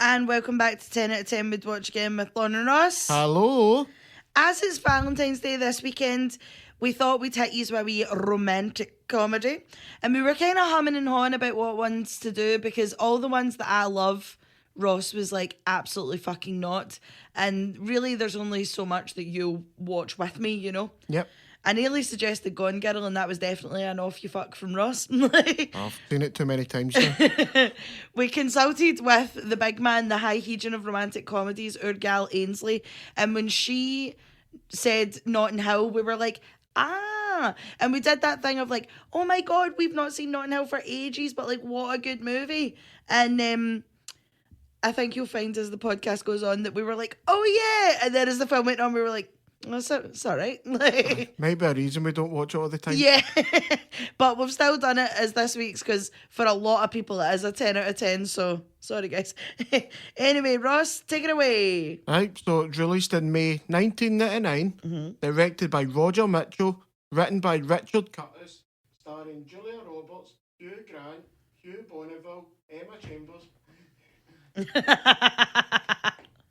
And welcome back to 10 out of 10 We'd Watch Again with Lon and Ross. Hello. As it's Valentine's Day this weekend, we thought we'd hit you with a wee romantic comedy. And we were kind of humming and hawing about what ones to do because all the ones that I love, Ross was like, absolutely fucking not. And really, there's only so much that you'll watch with me, you know? Yep. I nearly suggested Gone Girl, and that was definitely an off you fuck from Ross. I've seen it too many times now. We consulted with the big man, the high heejin of romantic comedies, our gal Ainsley, and when she said Notting Hill, we were like, and we did that thing of like, oh my god, we've not seen Notting Hill for ages, but like, what a good movie. And I think you'll find as the podcast goes on that we were like, oh yeah, and then as the film went on, we were like, it's all right. Maybe a reason we don't watch it all the time. Yeah, but we've still done it as this week's because for a lot of people it is a 10 out of 10, so sorry guys. Anyway, Ross, take it away. Right, so it's released in May 1999, directed by Roger Mitchell, written by Richard Curtis, starring Julia Roberts, Hugh Grant, Hugh Bonneville, Emma Chambers,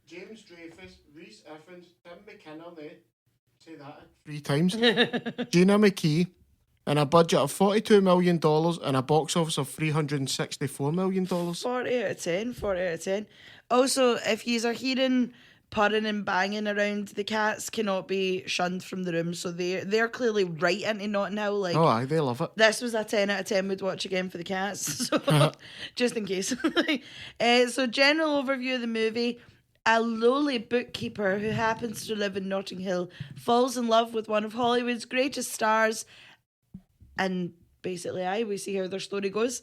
James Dreyfus, Rhys Ifans, Tim McKinnon, say that 3 times, Gina McKee, and a budget of $42 million and a box office of $364 million. 40 out of 10, 40 out of 10. Also, if yous are hearing purring and banging around, the cats cannot be shunned from the room, so they're clearly right into Notting Hill. Like, oh aye, they love it. This was a 10 out of 10 we'd watch again for the cats, so just in case. So general overview of the movie. A lowly bookkeeper who happens to live in Notting Hill falls in love with one of Hollywood's greatest stars, and basically we see how their story goes.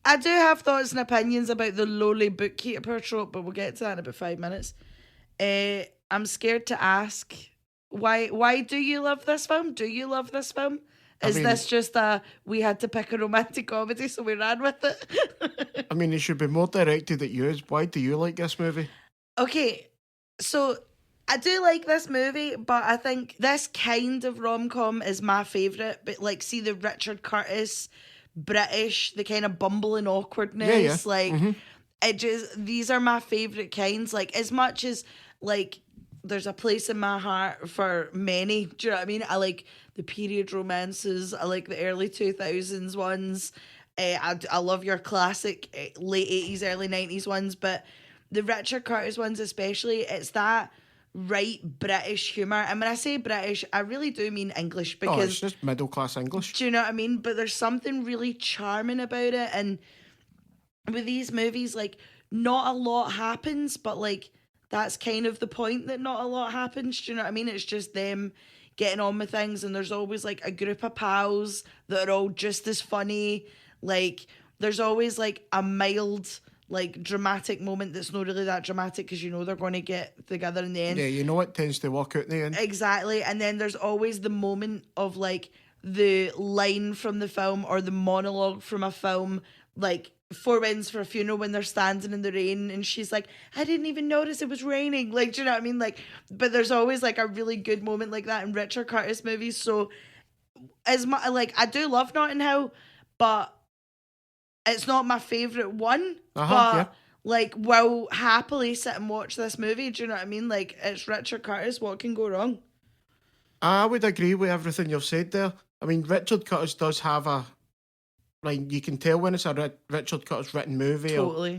I do have thoughts and opinions about the lowly bookkeeper trope, but we'll get to that in about 5 minutes. I'm scared to ask, why do you love this film? Do you love this film? Is this just we had to pick a romantic comedy, so we ran with it? I mean, it should be more directed at you. Why do you like this movie? Okay, so I do like this movie, but I think this kind of rom-com is my favourite. But like, see the Richard Curtis, British, the kind of bumbling awkwardness, it just, these are my favourite kinds. Like, as much as like there's a place in my heart for many, do you know what I mean? I like the period romances, I like the early 2000s ones, I love your classic late 80s, early 90s ones, but the Richard Curtis ones especially, it's that right British humour. And when I say British, I really do mean English, because it's just middle class English. Do you know what I mean? But there's something really charming about it. And with these movies, like, not a lot happens, but like, that's kind of the point, that not a lot happens. Do you know what I mean? It's just them getting on with things, and there's always like a group of pals that are all just as funny. Like, there's always like a mild, like, dramatic moment that's not really that dramatic, because you know they're going to get together in the end. Yeah, you know it tends to work out in the end. Exactly. And then there's always the moment of like the line from the film or the monologue from a film, like Four Winds for a Funeral, when they're standing in the rain and she's like, I didn't even notice it was raining. Like, do you know what I mean? Like, but there's always like a really good moment like that in Richard Curtis movies. So as my, like, I do love Notting Hill, but it's not my favourite one, but like, will happily sit and watch this movie. Do you know what I mean? Like, it's Richard Curtis. What can go wrong? I would agree with everything you've said there. I mean, Richard Curtis does have a, like, you can tell when it's a Richard Curtis written movie. Totally.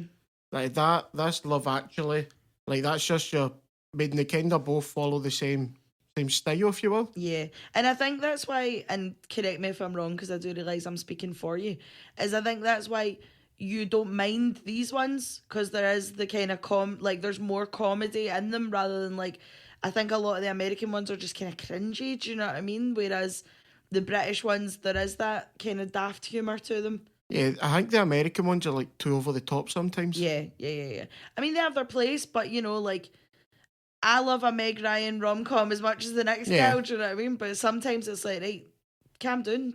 Or, like that, that's Love Actually. Like, that's just your, I mean, they kind of both follow the same style, if you will. Yeah, and I think that's why, and correct me if I'm wrong, because I do realise I'm speaking for you, is I think that's why you don't mind these ones, because there is the kind of like, there's more comedy in them, rather than like, I think a lot of the American ones are just kind of cringy, do you know what I mean? Whereas the British ones, there is that kind of daft humour to them. Yeah, I think the American ones are like too over the top sometimes. Yeah. I mean, they have their place, but you know, like, I love a Meg Ryan rom-com as much as the next girl, do you know what I mean? But sometimes it's like, right, calm down.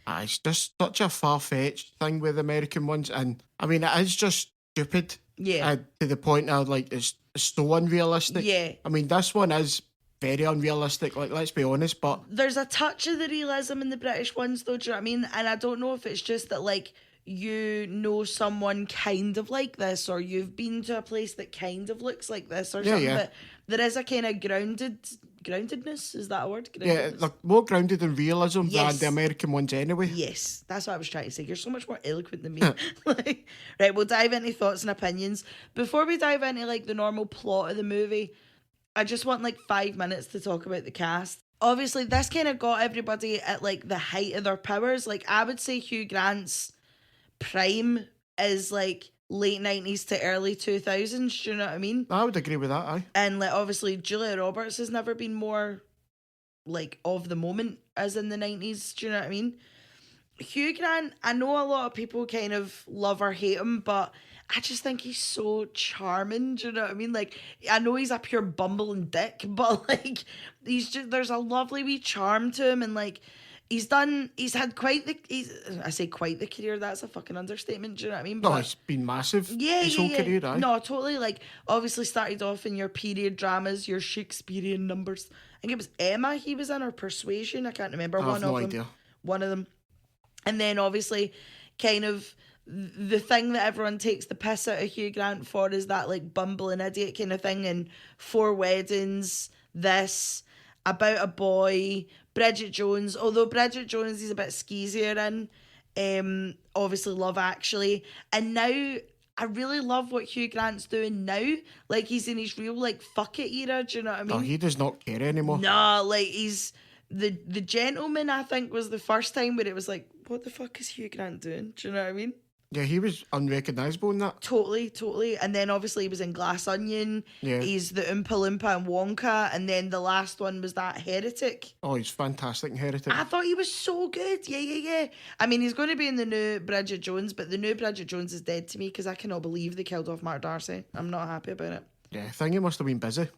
It's just such a far-fetched thing with American ones, and I mean, it is just stupid. Yeah. To the point of, like, it's so unrealistic. Yeah. I mean, this one is very unrealistic, like, let's be honest, but there's a touch of the realism in the British ones, though, do you know what I mean? And I don't know if it's just that, like, you know someone kind of like this, or you've been to a place that kind of looks like this, or something. But there is a kind of groundedness, is that a word? Yeah, they're more grounded in realism than the American ones anyway. Yes, that's what I was trying to say. You're so much more eloquent than me. Right, we'll dive into thoughts and opinions. Before we dive into like the normal plot of the movie, I just want like 5 minutes to talk about the cast. Obviously, this kind of got everybody at like the height of their powers. Like, I would say Hugh Grant's prime is like late 90s to early 2000s. Do you know what I mean? I would agree with that, aye. And like, obviously, Julia Roberts has never been more like of the moment as in the 90s. Do you know what I mean? Hugh Grant, I know a lot of people kind of love or hate him, but I just think he's so charming. Do you know what I mean? Like, I know he's a pure bumbling dick, but like, there's a lovely wee charm to him, and like, he's had quite the career, that's a fucking understatement, do you know what I mean? But, no, it's been massive. Yeah, his whole career, aye. No, totally. Like, obviously started off in your period dramas, your Shakespearean numbers. I think it was Emma he was in, or Persuasion, I can't remember. I have no idea. One of them. And then obviously kind of the thing that everyone takes the piss out of Hugh Grant for is that like bumbling idiot kind of thing, and Four Weddings, this, About a Boy, Bridget Jones, although Bridget Jones is a bit skeezier in, obviously Love Actually, and now I really love what Hugh Grant's doing now. Like, he's in his real like fuck it era, do you know what I mean? No, he does not care anymore. No, like, he's the Gentleman, I think, was the first time where it was like, what the fuck is Hugh Grant doing? Do you know what I mean? Yeah, he was unrecognisable in that. Totally. And then obviously he was in Glass Onion. Yeah. He's the Oompa Loompa and Wonka. And then the last one was that Heretic. Oh, he's fantastic in Heretic. I thought he was so good. Yeah. I mean, he's going to be in the new Bridget Jones, but the new Bridget Jones is dead to me because I cannot believe they killed off Mark Darcy. I'm not happy about it. Yeah, I think he must have been busy.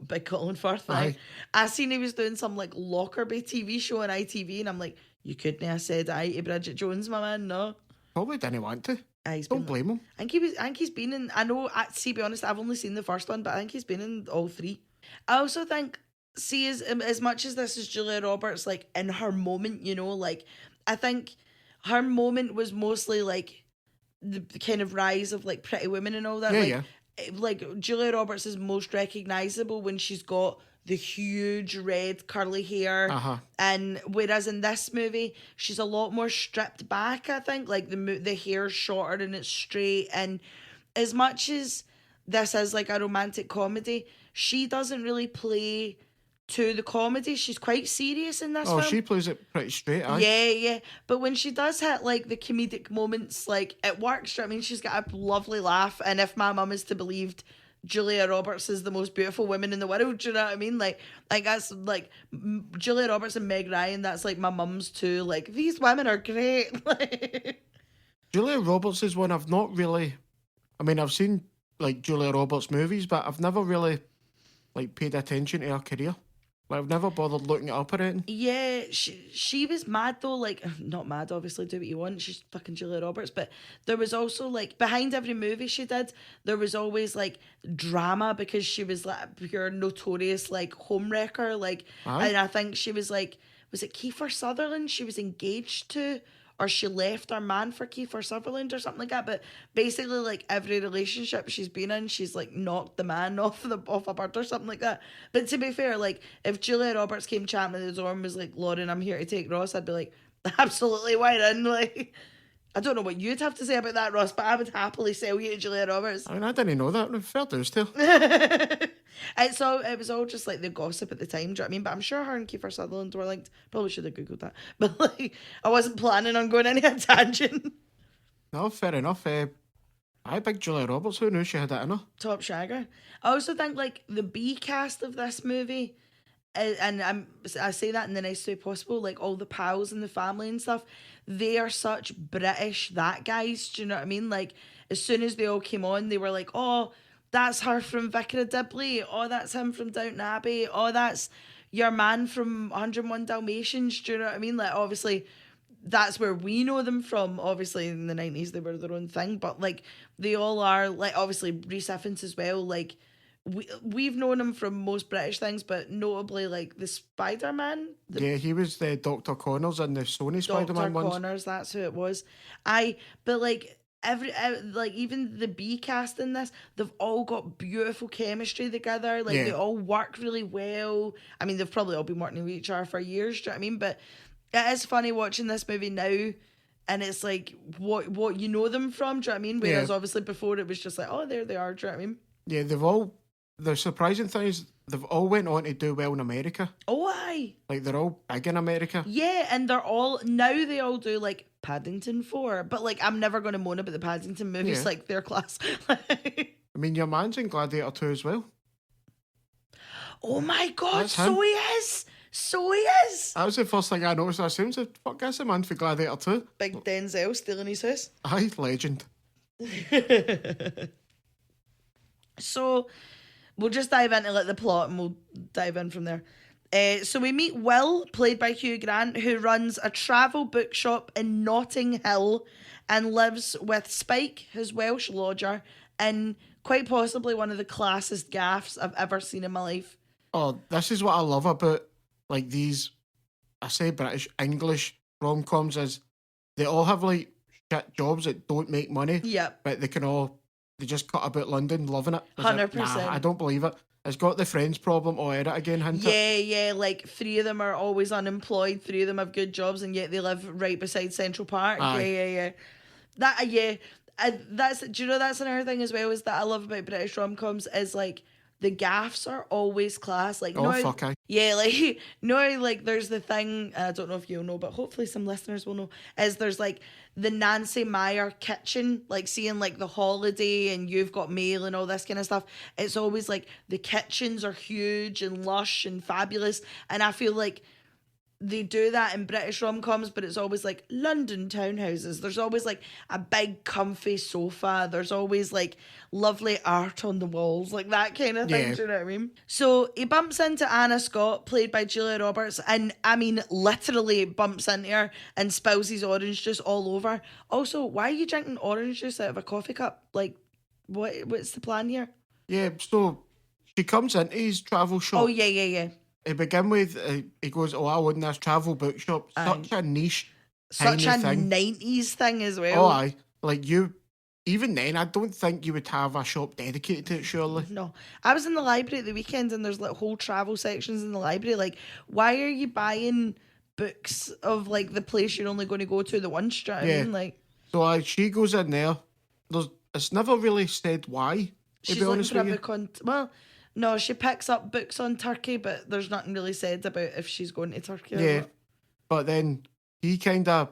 Big Colin Firth. I seen he was doing some like Lockerbie TV show on ITV, and I'm like, you couldn't have said aye to Bridget Jones, my man. No. Probably didn't want to. Don't blame him. I think he's been in. I know. See, be honest, I've only seen the first one, but I think he's been in all three. I also think, see, as much as this is Julia Roberts, like in her moment, you know, like I think her moment was mostly like the kind of rise of like Pretty Women and all that. Like Julia Roberts is most recognisable when she's got the huge red curly hair, and whereas in this movie she's a lot more stripped back. I think like the hair's shorter and it's straight, and as much as this is like a romantic comedy, she doesn't really play to the comedy. She's quite serious in this film. She plays it pretty straight, aye. Yeah. But when she does hit like the comedic moments, like it works. I mean, she's got a lovely laugh, and if my mum is to believed, Julia Roberts is the most beautiful woman in the world. Do you know what I mean? Like that's like Julia Roberts and Meg Ryan. That's like my mum's too. Like, these women are great. Julia Roberts is one I've not really. I mean, I've seen like Julia Roberts movies, but I've never really like paid attention to her career. Like, I've never bothered looking it up or anything. Yeah, she was mad though. Like, not mad, obviously, do what you want. She's fucking Julia Roberts. But there was also, like, behind every movie she did, there was always, like, drama because she was, like, a pure notorious, like, homewrecker. Like, and I think she was, like, was it Kiefer Sutherland she was engaged to? Or she left her man for Kiefer Sutherland or something like that. But basically, like, every relationship she's been in, she's like knocked the man off a bird or something like that. But to be fair, like, if Julia Roberts came chatting at the door and was like, Lauren, I'm here to take Ross, I'd be like, absolutely, why in? Like, I don't know what you'd have to say about that, Ross, but I would happily sell you to Julia Roberts. I mean, I didn't know that. Fair dues to her. It was all just like the gossip at the time, do you know what I mean? But I'm sure her and Kiefer Sutherland were linked. Probably should have Googled that. But like, I wasn't planning on going any tangent. No, fair enough. I big Julia Roberts, who knew she had it in her? Top shagger. I also think like the B cast of this movie, and I say that in the nicest way possible, like all the pals and the family and stuff, they are such British that guys, do you know what I mean? Like, as soon as they all came on, they were like, oh, that's her from Vicar of Dibley, oh, that's him from Downton Abbey, oh, that's your man from 101 Dalmatians, do you know what I mean? Like, obviously, that's where we know them from. Obviously, in the 90s, they were their own thing, but like, they all are, like, obviously, Rhys Ifans as well, like, we've known him from most British things, but notably like the Spider-Man, Yeah, he was the Dr. Connors in the Sony Spider-Man Dr. ones. Connors, that's who it was. But like like even the B cast in this, they've all got beautiful chemistry together. Like Yeah. they all work really well. I mean, they've probably all been working with each other for years. Do you know what I mean? But it is funny watching this movie now. And it's like what you know them from, do you know what I mean? Whereas obviously before it was just like, oh, there they are, do you know what I mean? Yeah, the surprising thing is they've all went on to do well in America. Oh, aye. Like, they're all big in America. Yeah, and they all do like Paddington 4. But like, I'm never going to moan about the Paddington movies, Yeah. like their class. I mean, your man's in Gladiator 2 as well. Oh my God, That's him. so he is. So he is. That was the first thing I noticed. I assumed, fuck, that's the man for Gladiator 2. Big Denzel stealing his house. Aye, legend. So we'll just dive into like the plot and we'll dive in from there. So we meet Will, played by Hugh Grant, who runs a travel bookshop in Notting Hill and lives with Spike, his Welsh lodger, in quite possibly one of the classest gaffs I've ever seen in my life. Oh, this is what I love about like these, I say British, English rom-coms, is they all have like shit jobs that don't make money. Yep. But they just cut about London, loving it. 100%. Nah, I don't believe it. It's got the Friends problem all at it again, hasn't it? Yeah, like 3 of them are always unemployed, 3 of them have good jobs, and yet they live right beside Central Park. Aye. Yeah. Do you know that's another thing as well, is that I love about British rom-coms is like the gaffs are always class. Like, Fuck, aye. Yeah, like, like there's the thing, I don't know if you'll know, but hopefully some listeners will know, is there's like the Nancy Meyer kitchen, like seeing like The Holiday and You've Got Mail and all this kind of stuff. It's always like the kitchens are huge and lush and fabulous. And I feel like they do that in British rom-coms, but it's always like London townhouses. There's always like a big comfy sofa. There's always like lovely art on the walls, like that kind of thing. Yeah. Do you know what I mean? So he bumps into Anna Scott, played by Julia Roberts, and I mean literally bumps into her and spills his orange juice all over. Also, why are you drinking orange juice out of a coffee cup? Like, what's the plan here? Yeah, so she comes into his travel shop. Oh, yeah. To begin with, he goes, I own this travel bookshop. Such a niche, Such a thing. 90s thing as well. Oh, aye. Like, even then, I don't think you would have a shop dedicated to it, surely. No. I was in the library at the weekend and there's like whole travel sections in the library. Like, why are you buying books of like the place you're only going to go to the once? Do you know what I mean? Like, so she goes in there. It's never really said why, to she's be looking honest for a with you. book on. Well, no, she picks up books on Turkey, but there's nothing really said about if she's going to Turkey or Yeah. not. But then he kind of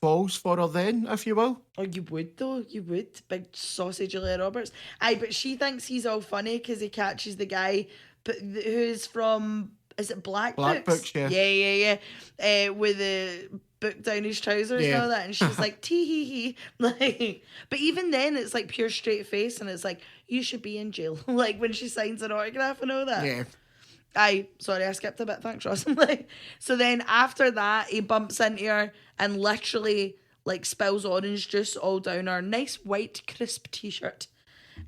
falls for her then, if you will. Oh, you would though. You would. Big saucy Julia Roberts. Aye, but she thinks he's all funny because he catches the guy who's from, is it Black Books? Yeah. Yeah. With the book down his trousers and all that. And she's like, tee hee hee. Like, but even then, it's like pure straight face and it's like, you should be in jail. Like when she signs an autograph and all that. Yeah. Aye, sorry, I skipped a bit. Thanks, Ross. Like, so then after that, he bumps into her and literally like spills orange juice all down her nice white crisp t-shirt.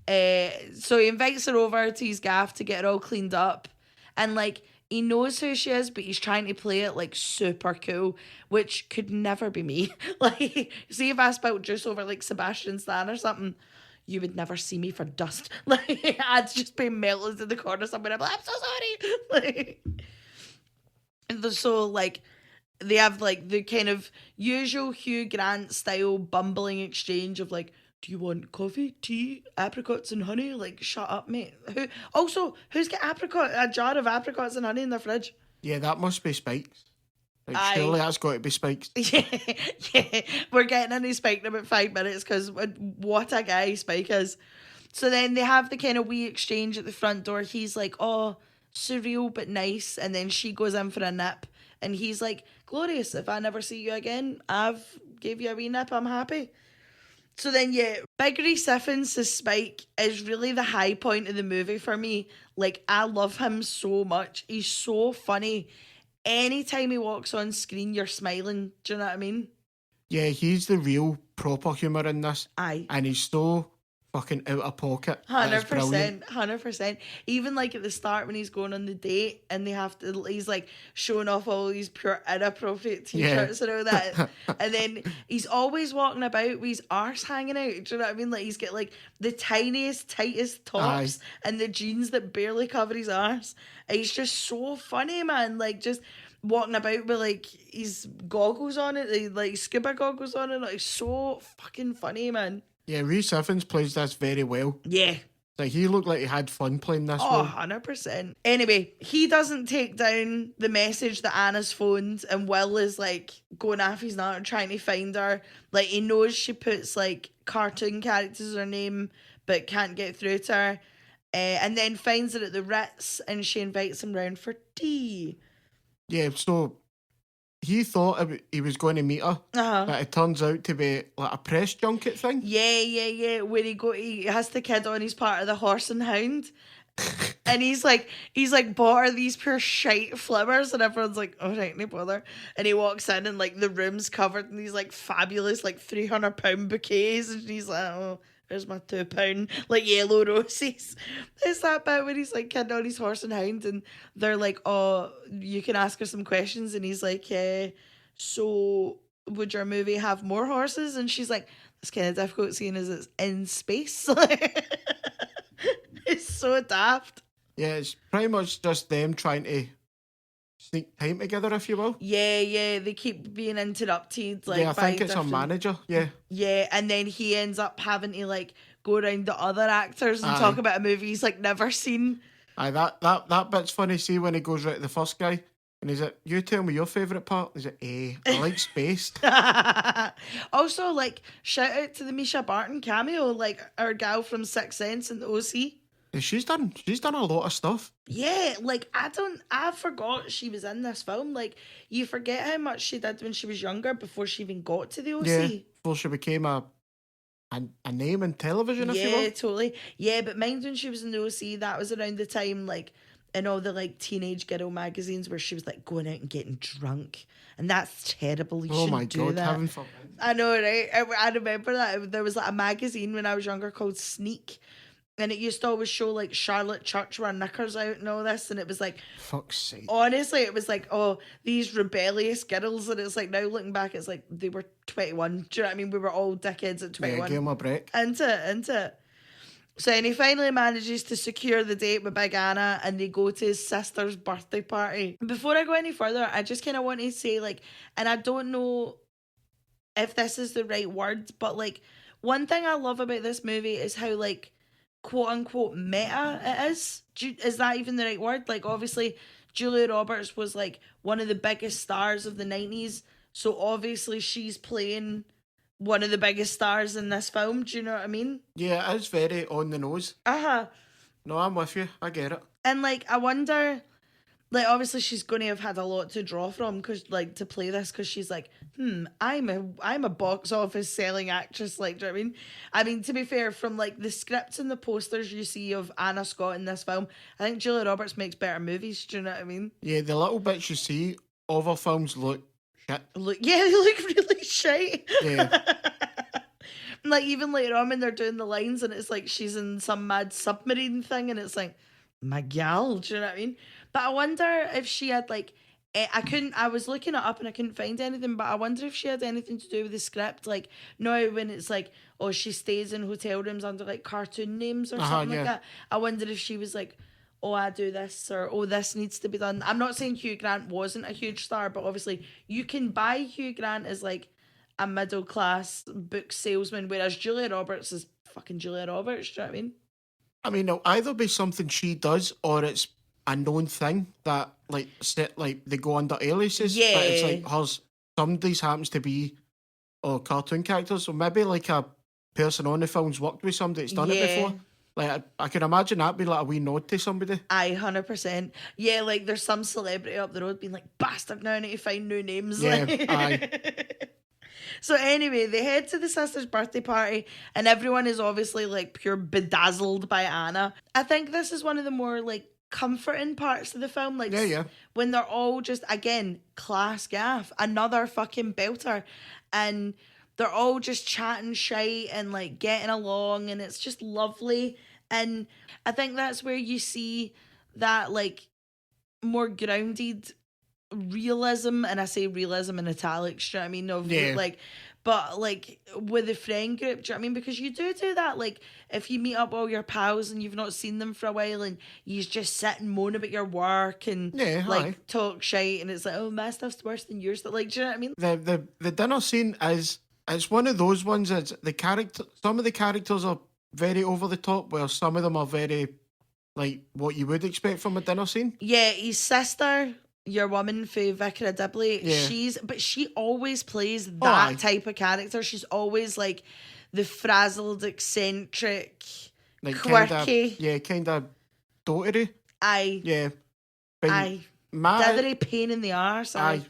So he invites her over to his gaff to get her all cleaned up, and like he knows who she is, but he's trying to play it like super cool, which could never be me. Like, see if I spilled juice over like Sebastian Stan or something, you would never see me for dust. Like, I'd just be melted in the corner somewhere. I'm like, I'm so sorry. Like, and so like they have like the kind of usual Hugh Grant style bumbling exchange of like, do you want coffee, tea, apricots and honey? Like, shut up, mate. Who's got a jar of apricots and honey in their fridge? Yeah, that must be Spike's. Like, Aye. surely that's got to be Spike's. Yeah. We're getting into Spike in about 5 minutes because what a guy Spike is. So then they have the kind of wee exchange at the front door. He's like, oh, surreal but nice. And then she goes in for a nip. And he's like, glorious. If I never see you again, I've gave you a wee nip. I'm happy. So then, yeah, Big Reese Ifans as Spike is really the high point of the movie for me. Like, I love him so much. He's so funny. Anytime he walks on screen, you're smiling. Do you know what I mean? Yeah, he's the real proper humour in this. Aye. And he's so fucking out of pocket. That is brilliant. 100%. Even like at the start when he's going on the date and they have to, he's like showing off all these pure inappropriate t-shirts and all that. And then he's always walking about with his arse hanging out. Do you know what I mean? Like he's got like the tiniest, tightest tops and the jeans that barely cover his arse. And he's just so funny, man. Like just walking about with like his goggles on it, like scuba goggles on it. Like so fucking funny, man. Yeah, Rhys Ifans plays this very well. Yeah. Like, he looked like he had fun playing this role. role. 100%. Anyway, he doesn't take down the message that Anna's phoned, and Will is, like, going off his nut and trying to find her. Like, he knows she puts, like, cartoon characters in her name, but can't get through to her. And then finds her at the Ritz, and she invites him round for tea. Yeah, so he thought he was going to meet her, but it turns out to be like a press junket thing. Yeah. Where he has the kid on, he's part of the Horse and Hound. And he's like bought her these pure shite flimmers, and everyone's like, oh right, no bother. And he walks in and like the room's covered in these like fabulous like £300 bouquets, and he's like, oh, there's my £2 like yellow roses. It's that bit when he's like kidding on his Horse and Hound, and they're like, oh, you can ask her some questions, and he's like, so would your movie have more horses? And she's like, it's kind of difficult seeing as it's in space. It's so daft. Yeah, it's pretty much just them trying to sneak time together, if you will. Yeah, they keep being interrupted. Like, I think it's her manager, yeah. Yeah, and then he ends up having to, like, go around the other actors and talk about a movie he's, like, never seen. That bit's funny, see, when he goes right to the first guy, and he's like, you tell me your favourite part. He's like, I like space. Also, like, shout out to the Misha Barton cameo, like, our gal from Sixth Sense and the OC. She's done a lot of stuff. Yeah, like I forgot she was in this film. Like, you forget how much she did when she was younger before she even got to the OC. Yeah, before she became a name in television, if you will. Yeah, totally. Yeah, but mind when she was in the OC, that was around the time, like, in all the, like, teenage girl magazines where she was, like, going out and getting drunk. And that's terrible. You shouldn't do that. Heaven forbid. I know, right? I remember that. There was, like, a magazine when I was younger called Sneak. And it used to always show, like, Charlotte Church wearing knickers out and all this. And it was like... Fuck's sake. Honestly, it was like, oh, these rebellious girls. And it's like, now looking back, it's like, they were 21. Do you know what I mean? We were all dickheads at 21. Yeah, give them a break. Into it. So then he finally manages to secure the date with Big Anna, and they go to his sister's birthday party. Before I go any further, I just kind of want to say, like, and I don't know if this is the right word, but, like, one thing I love about this movie is how, like, quote-unquote meta it is. Is that even the right word? Like, obviously, Julia Roberts was, like, one of the biggest stars of the 90s, so obviously she's playing one of the biggest stars in this film. Do you know what I mean? Yeah, it is very on the nose. No, I'm with you. I get it. And, like, I wonder... Like, obviously, she's going to have had a lot to draw from, cause, like, to play this, because she's like, I'm a box office selling actress, like, do you know what I mean? I mean, to be fair, from, like, the scripts and the posters you see of Anna Scott in this film, I think Julia Roberts makes better movies, do you know what I mean? Yeah, the little bits you see of her films look shit. They look really shite. Yeah. Like, even later on when they're doing the lines, and it's like she's in some mad submarine thing, and it's like, my gal, do you know what I mean? But I wonder if she had, like, I was looking it up and I couldn't find anything, but I wonder if she had anything to do with the script. Like, now when it's like, oh, she stays in hotel rooms under, like, cartoon names or something like that. I wonder if she was like, oh, I do this, or, oh, this needs to be done. I'm not saying Hugh Grant wasn't a huge star, but obviously you can buy Hugh Grant as, like, a middle-class book salesman, whereas Julia Roberts is fucking Julia Roberts, do you know what I mean? I mean, it'll either be something she does, or it's a known thing that, like, they go under aliases. Yeah. But it's like somebody's happens to be cartoon characters, so maybe like a person on the film's worked with somebody that's done it before. Like, I can imagine that'd be like a wee nod to somebody. 100%. Yeah, like there's some celebrity up the road being like, bastard, now I need to find new names. Yeah, aye. So anyway, they head to the sister's birthday party, and everyone is obviously, like, pure bedazzled by Anna. I think this is one of the more, like, comforting parts of the film. Like, when they're all just, again, class gaff, another fucking belter. And they're all just chatting shite and like getting along, and it's just lovely. And I think that's where you see that like more grounded realism, and I say realism in italics, do you know what I mean? Of Yeah. like, but like with the friend group, do you know what I mean? Because you do that, like if you meet up all your pals and you've not seen them for a while, and you just sit and moan about your work and Yeah, like aye. talk shite, and it's like, oh, my stuff's worse than your stuff. Like, do you know what I mean? The dinner scene is, it's one of those ones. It's the character. Some of the characters are very over the top, where some of them are very like what you would expect from a dinner scene. Yeah, his sister, your woman for Vicar of Dibley, Yeah. she always plays Oh, aye. that type of character. She's always like the frazzled, eccentric, Like quirky. kind of dotery. Aye, Yeah, but aye. my Dithery pain in the arse. aye.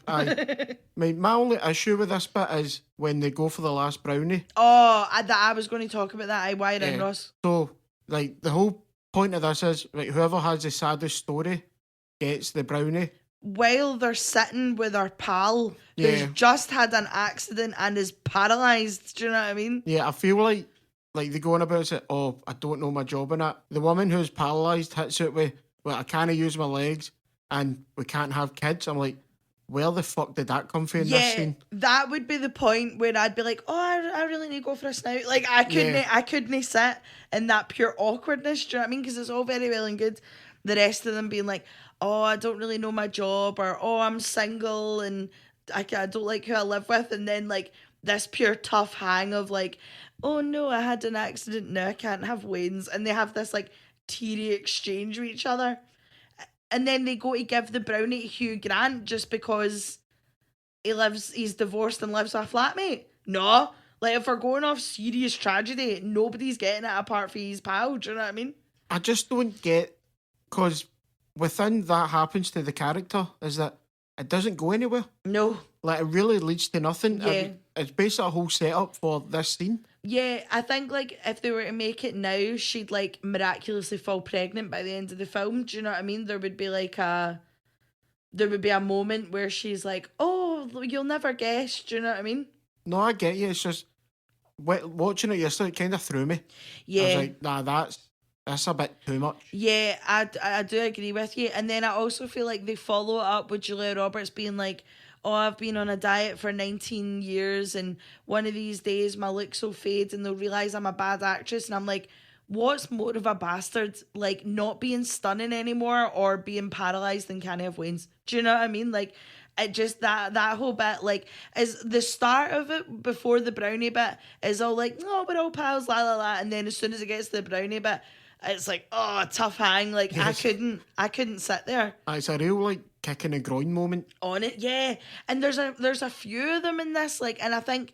My only issue with this bit is when they go for the last brownie. Oh, I was going to talk about that. Aye, why in Yeah. Ross? So like the whole point of this is like whoever has the saddest story gets the brownie. While they're sitting with our pal Yeah. who's just had an accident and is paralysed. Do you know what I mean? Yeah, I feel like they go on about it. Oh, I don't know my job in that. The woman who's paralysed hits it with, well, I can't use my legs and we can't have kids. I'm like, where the fuck did that come from in this Yeah, scene? that would be the point where I'd be like, oh, I really need to go for a snout. Like, I couldn't sit in that pure awkwardness. Do you know what I mean? Because it's all very well and good. The rest of them being like, oh, I don't really know my job, or oh, I'm single and I don't like who I live with. And then like this pure tough hang of like, oh no, I had an accident. Now I can't have Wayne's. And they have this like teary exchange with each other. And then they go to give the brownie to Hugh Grant just because he's divorced and lives with a flatmate. No. Like, if we're going off serious tragedy, nobody's getting it apart from his pal. Do you know what I mean? I just don't get, because within that happens to the character is that it doesn't go anywhere. No. Like, it really leads to nothing. Yeah. It's basically a whole setup for this scene. Yeah, I think, like, if they were to make it now, she'd, like, miraculously fall pregnant by the end of the film. Do you know what I mean? There would be, like, a moment where she's like, oh, you'll never guess. Do you know what I mean? No, I get you. It's just, watching it yesterday, it kind of threw me. Yeah. I was like, nah, that's a bit too much. Yeah, I do agree with you. And then I also feel like they follow it up with Julia Roberts being like, oh, I've been on a diet for 19 years and one of these days my looks will fade and they'll realise I'm a bad actress. And I'm like, what's more of a bastard? Like, not being stunning anymore or being paralysed and can't have wings? Do you know what I mean? Like, it just, that whole bit, like, is the start of it before the brownie bit is all like, oh, we're all pals, la la la. And then as soon as it gets to the brownie bit, it's like, oh, tough hang. Like, yes. I couldn't sit there. It's a real, like, kick in the groin moment. On it, yeah. And there's a few of them in this, like, and I think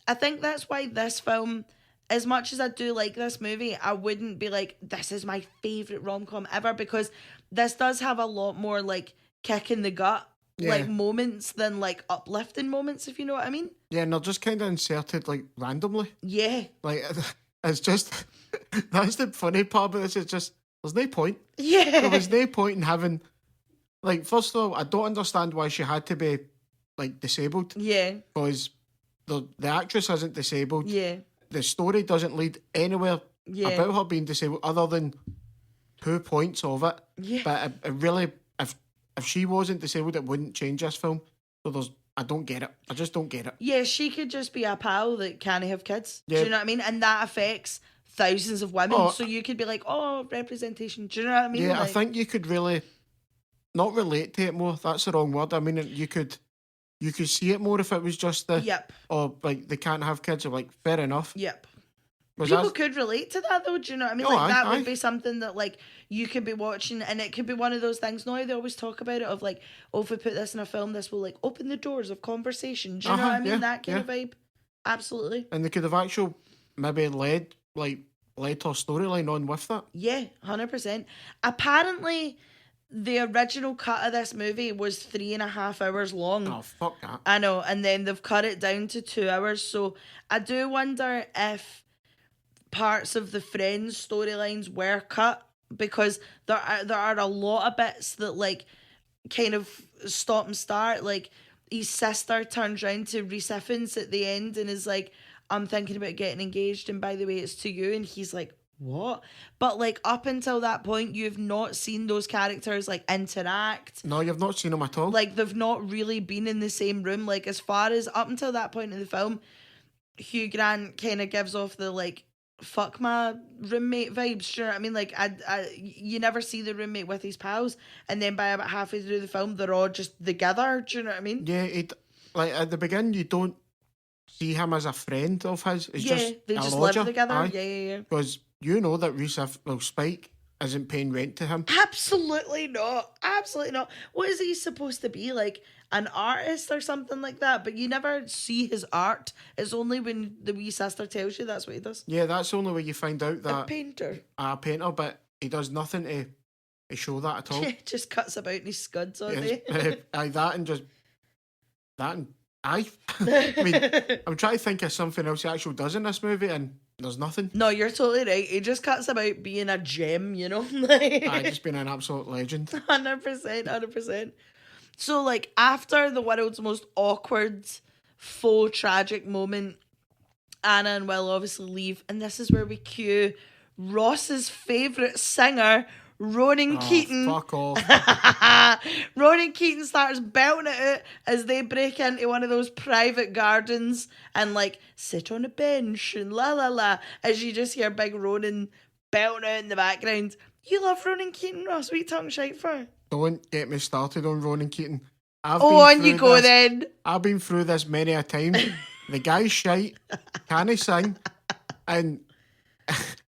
that's why this film, as much as I do like this movie, I wouldn't be like, this is my favourite rom-com ever, because this does have a lot more, like, kick in the gut, like, moments than, like, uplifting moments, if you know what I mean. Yeah, and they're just kind of inserted, like, randomly. Yeah. Like, it's just, that's the funny part about this, it's just, there's no point. Yeah. There was no point in having, like, first of all, I don't understand why she had to be, like, disabled. Yeah. Because the actress isn't disabled. Yeah. The story doesn't lead anywhere about her being disabled other than 2 points of it. Yeah. But it really, if she wasn't disabled, it wouldn't change this film. So I don't get it. I just don't get it. Yeah, she could just be a pal that can't have kids. Yeah. Do you know what I mean? And that affects thousands of women. So you could be like, oh, representation. Do you know what I mean? Yeah, like, I think you could really not relate to it more. That's the wrong word. I mean, you could see it more if it was just or like they can't have kids. Or like, fair enough. Yep. Was People could relate to that though. Do you know what I mean? Oh, like that aye. would be something that like you could be watching, and it could be one of those things. Now they always talk about it of like, oh, if we put this in a film, this will like open the doors of conversation. Do you know what I mean? Yeah, that kind of vibe. Absolutely. And they could have actually maybe led her storyline on with that. Yeah, 100%. Apparently, the original cut of this movie was 3.5 hours long. Oh, fuck that. I know, and then they've cut it down to 2 hours. So I do wonder if parts of the Friends storylines were cut, because there are a lot of bits that like kind of stop and start. Like his sister turns around to Rhys Ifans at the end and is like, I'm thinking about getting engaged, and by the way, it's to you. And he's like, what? But like up until that point, you've not seen those characters like interact. No, you've not seen them at all. Like they've not really been in the same room. Like as far as up until that point in the film, Hugh Grant kind of gives off the like, fuck my roommate vibes. Do you know what I mean? Like you never see the roommate with his pals, and then by about halfway through the film, they're all just together. Do you know what I mean? Yeah, like at the beginning, you don't see him as a friend of his. It's just they a just lodger. live together. Aye. Yeah. Because you know that Spike isn't paying rent to him. Absolutely not. Absolutely not. What is he supposed to be? Like an artist or something like that? But you never see his art. It's only when the wee sister tells you that's what he does. Yeah, that's the only way you find out that A painter. A painter, but he does nothing to show that at all. Just cuts about in his scuds all Yes. day. I mean, I'm trying to think of something else he actually does in this movie, and there's nothing. No, you're totally right. He just cuts about being a gem, you know? Just being an absolute legend. 100%. So, like, after the world's most awkward, faux tragic moment, Anna and Will obviously leave, and this is where we cue Ross's favourite singer, Ronan Keating. Fuck off. Ronan Keating starts belting it out as they break into one of those private gardens and like sit on a bench and la la la, as you just hear big Ronan belting out in the background. You love Ronan Keating, Ross. What are you talking shite for? Don't get me started on Ronan Keating. On you go then. I've been through this many a time. The guy's shite, can't sing, and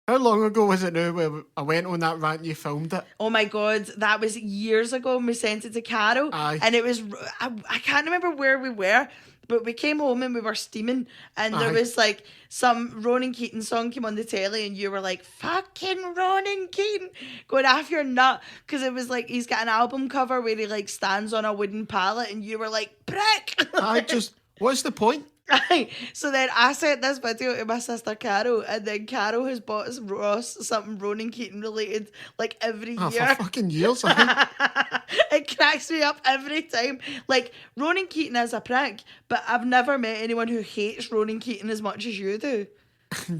how long ago was it now where I went on that rant and you filmed it? Oh my God, that was years ago and we sent it to Carol. Aye. And it was, I can't remember where we were, but we came home and we were steaming and there was like some Ronan Keating song came on the telly and you were like, fucking Ronan Keating, going off your nut. Because it was like, he's got an album cover where he like stands on a wooden pallet and you were like, prick. What's the point? Right. So then I sent this video to my sister Carol, and then Carol has bought Ross something Ronan Keating related like every year. For fucking years. It cracks me up every time. Like, Ronan Keating is a prick, but I've never met anyone who hates Ronan Keating as much as you do.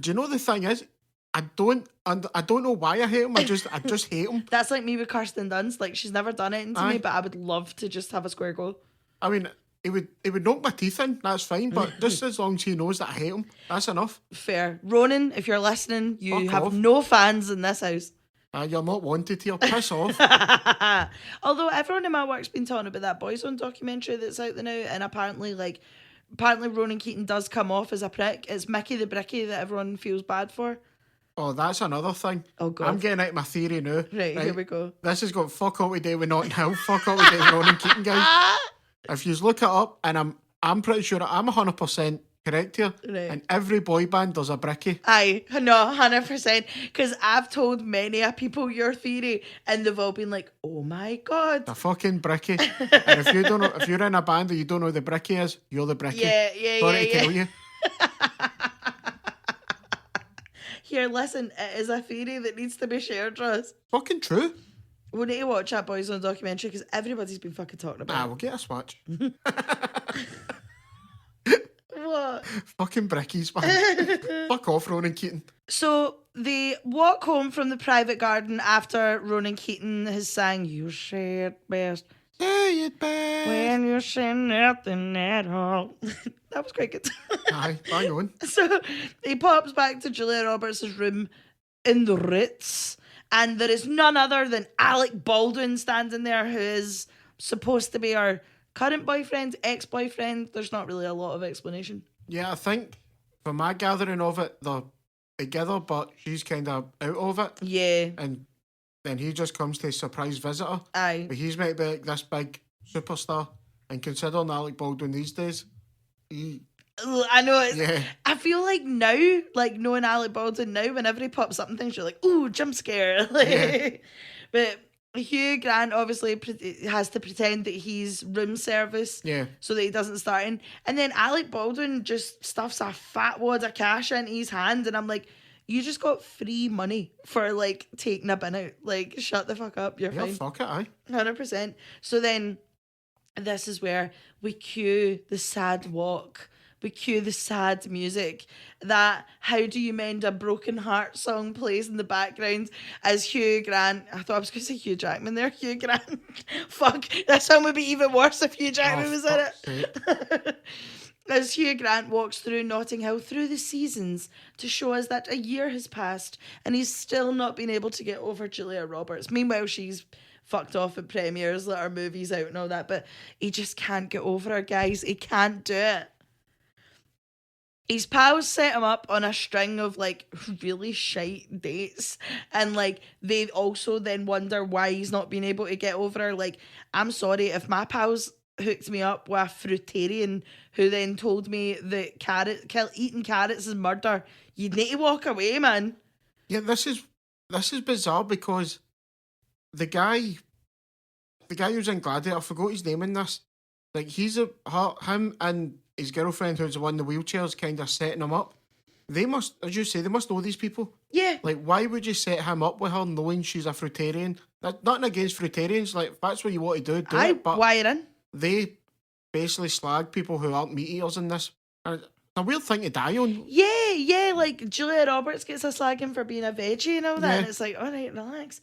Do you know the thing is? I don't know why I hate him. I just hate him. That's like me with Kirsten Dunst. Like, she's never done anything to me, but I would love to just have a square go. I mean, It would knock my teeth in, that's fine, but just as long as he knows that I hate him, that's enough. Fair. Ronan, if you're listening, you Fuck have off. no fans in this house. You're not wanted here, piss off. Although everyone in my work's been talking about that Boyzone documentary that's out there now, and apparently Ronan Keating does come off as a prick. It's Mickey the Brickey that everyone feels bad for. Oh, that's another thing. Oh, God. I'm getting out my theory now. Right, here we go. This has got fuck all to do with Notting Hill, fuck all to do with Ronan Keating, guys. If you look it up, and I'm pretty sure I'm 100% correct here, right. In every boy band there's a bricky. Aye, no, 100%. Because I've told many a people your theory, and they've all been like, "Oh my God, the fucking bricky." And if you don't know, if you're in a band and you don't know who the bricky is, you're the bricky. Yeah. Sorry to tell you. Here, listen, it is a theory that needs to be shared, Ross. Fucking true. We need to watch that Boyzone documentary because everybody's been fucking talking about it. We'll get a swatch. What? Fucking brickies, man. Fuck off, Ronan Keating. So they walk home from the private garden after Ronan Keating has sang "You Say It Best." Say it best. When you say nothing at all. That was quite good. Aye, bang on. So he pops back to Julia Roberts' room in the Ritz. And there is none other than Alec Baldwin standing there, who is supposed to be our current boyfriend, ex-boyfriend. There's not really a lot of explanation. Yeah, I think from my gathering of it, they're together, but she's kind of out of it. Yeah. And then he just comes to surprise visit her. Aye. But he's meant to be like this big superstar. And considering Alec Baldwin these days, I know it's. Yeah. I feel like now, like knowing Alec Baldwin now, whenever he pops up in things, you're like, "Ooh, jump scare!" Yeah. But Hugh Grant obviously has to pretend that he's room service, so that he doesn't start in. And then Alec Baldwin just stuffs a fat wad of cash into his hand, and I'm like, "You just got free money for like taking a bin out. Like, shut the fuck up. You're fine." Fuck it, aye. 100%. So then this is where we cue the sad walk. We cue the sad music. That How Do You Mend a Broken Heart song plays in the background as Hugh Grant. I thought I was going to say Hugh Jackman there. Hugh Grant. Fuck. That song would be even worse if Hugh Jackman was in it. As Hugh Grant walks through Notting Hill through the seasons to show us that a year has passed and he's still not been able to get over Julia Roberts. Meanwhile, she's fucked off at premieres, let her movies out and all that, but he just can't get over her, guys. He can't do it. His pals set him up on a string of like really shite dates, and like they also then wonder why he's not been able to get over her. Like, I'm sorry, if my pals hooked me up with a fruitarian who then told me that eating carrots is murder, you'd need to walk away, man. Yeah, this is bizarre because the guy who's in Gladiator, I forgot his name in this. Like, him and his girlfriend, who's the one in the wheelchair's kind of setting him up. They must, as you say, they must know these people. Yeah. Like, why would you set him up with her knowing she's a fruitarian? That's nothing against fruitarians. Like, if that's what you want to do it. But wire in. They basically slag people who aren't meat eaters in this. And it's a weird thing to die on. Yeah. Like, Julia Roberts gets a slagging for being a veggie and all that. Yeah. And it's like, all right, relax.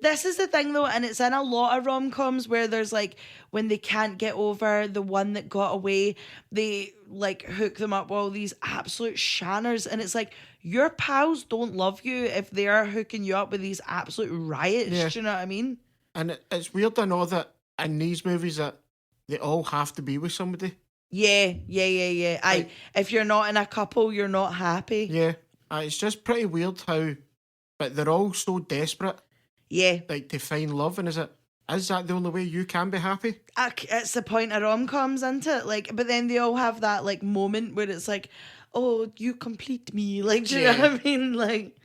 This is the thing, though, and it's in a lot of rom-coms where there's, like, when they can't get over the one that got away, they, like, hook them up with all these absolute shanners. And it's like, your pals don't love you if they're hooking you up with these absolute riots. Yeah. Do you know what I mean? And it's weird to know that in these movies that they all have to be with somebody. Yeah. If you're not in a couple, you're not happy. Yeah. It's just pretty weird how... But they're all so desperate. Yeah. Like, to find love, and is that the only way you can be happy? It's the point of rom-coms, isn't it? Like, but then they all have that, like, moment where it's like, oh, you complete me. Like, do you know what I mean? Like,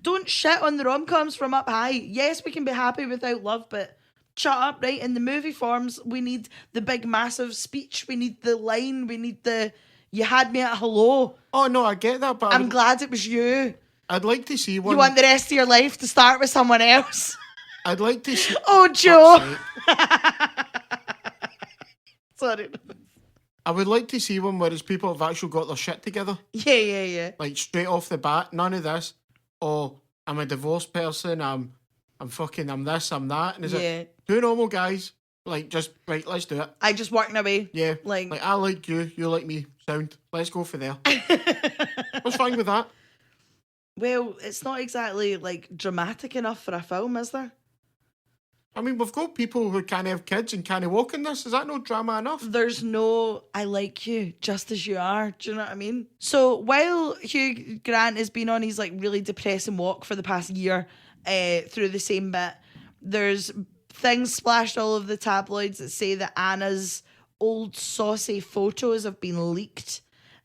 don't shit on the rom-coms from up high. Yes, we can be happy without love, but shut up, right? In the movie forms, we need the big, massive speech. We need the line. We need the, you had me at hello. Oh, no, I get that, but... I'm glad it was you. I'd like to see one... You want the rest of your life to start with someone else? I'd like to see... Oh, Joe! Sorry. I would like to see one where there's people who've actually got their shit together. Yeah. Like, straight off the bat, none of this. Oh, I'm a divorced person, I'm this, I'm that. And is it two normal guys, like, just, right, let's do it. I just walking away. Yeah. Like, I like you, you like me, sound. Let's go for there. What's wrong with that? Well, it's not exactly, like, dramatic enough for a film, is there? I mean, we've got people who can't have kids and can't walk in this. Is that no drama enough? There's no, I like you just as you are. Do you know what I mean? So while Hugh Grant has been on his, like, really depressing walk for the past year through the same bit, there's things splashed all over the tabloids that say that Anna's old saucy photos have been leaked.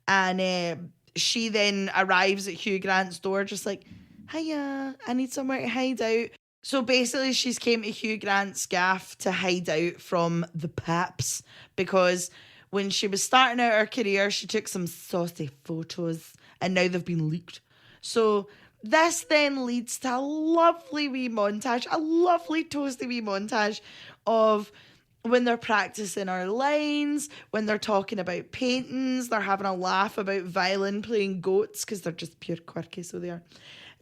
And she then arrives at Hugh Grant's door just like, hiya, I need somewhere to hide out. So basically she's came to Hugh Grant's gaff to hide out from the paps because when she was starting out her career, she took some saucy photos and now they've been leaked. So this then leads to a lovely wee montage, a lovely toasty wee montage of when they're practicing our lines, when they're talking about paintings, they're having a laugh about violin playing goats because they're just pure quirky, so they are.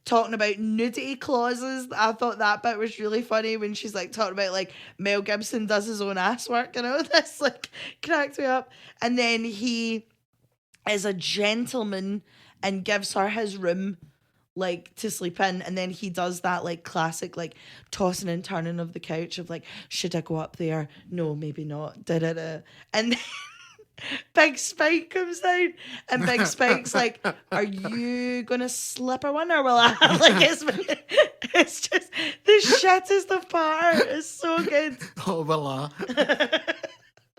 Talking about nudity clauses. I thought that bit was really funny when she's like talking about like Mel Gibson does his own ass work and all this, like, cracked me up. And then he is a gentleman and gives her his room like to sleep in, and then he does that like classic like tossing and turning of the couch of like, should I go up there? No, maybe not. Da-da-da. And then Big Spike comes down and Big Spike's like, are you gonna slip her one or will I? Like, it's just the shittest of part. It's so good. Oh, well,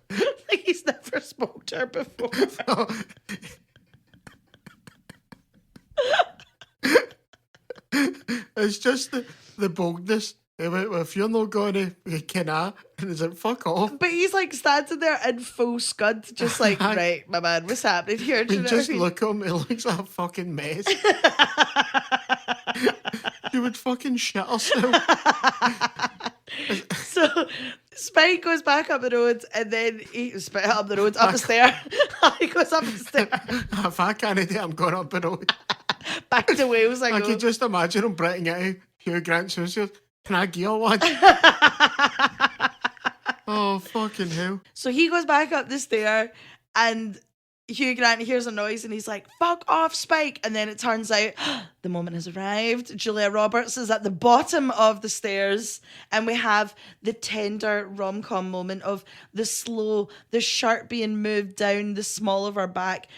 like he's never spoke to her before. It's just the boldness. If you're not going to, can I? And it's like, fuck off. But he's like standing there in full scud, just like, right, my man, what's happening here? You just look at him, he looks like a fucking mess. You would fucking shit herself. So Spike goes back up the road and then up the stair. He goes up the stair. If I can't do it, I'm going up the road. Back to Wales I I go. can just imagine him bretting out Hugh Grant's house. Can I gear one? Oh, fucking hell. So he goes back up the stair and Hugh Grant hears a noise and he's like, fuck off, Spike. And then it turns out the moment has arrived. Julia Roberts is at the bottom of the stairs and we have the tender rom-com moment of the shirt being moved down the small of her back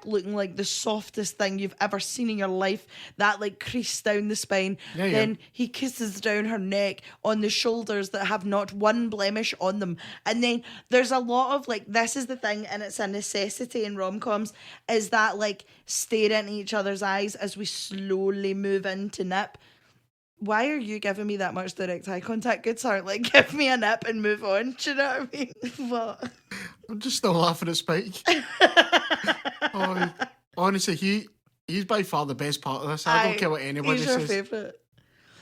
looking like the softest thing you've ever seen in your life, that like crease down the spine. Then he kisses down her neck on the shoulders that have not one blemish on them. And then there's a lot of like, this is the thing, and it's a necessity in rom-coms, is that like stare into each other's eyes as we slowly move into nip. Why are you giving me that much direct eye contact, good sir? Like, give me a nip and move on. Do you know what I mean? What? I'm just still laughing at Spike. Honestly, he's by far the best part of this. I don't care what anybody says. He's your favourite.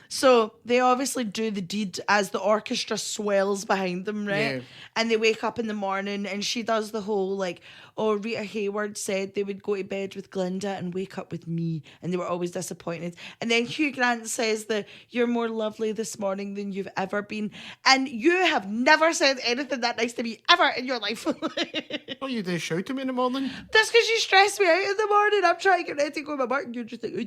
So they obviously do the deed as the orchestra swells behind them, right? Yeah. And they wake up in the morning and she does the whole like, oh, Rita Hayworth said they would go to bed with Glinda and wake up with me. And they were always disappointed. And then Hugh Grant says that you're more lovely this morning than you've ever been. And you have never said anything that nice to me ever in your life. Oh, you do shout to me in the morning? That's because you stress me out in the morning. I'm trying to get ready to go to my work and you're just like, oh.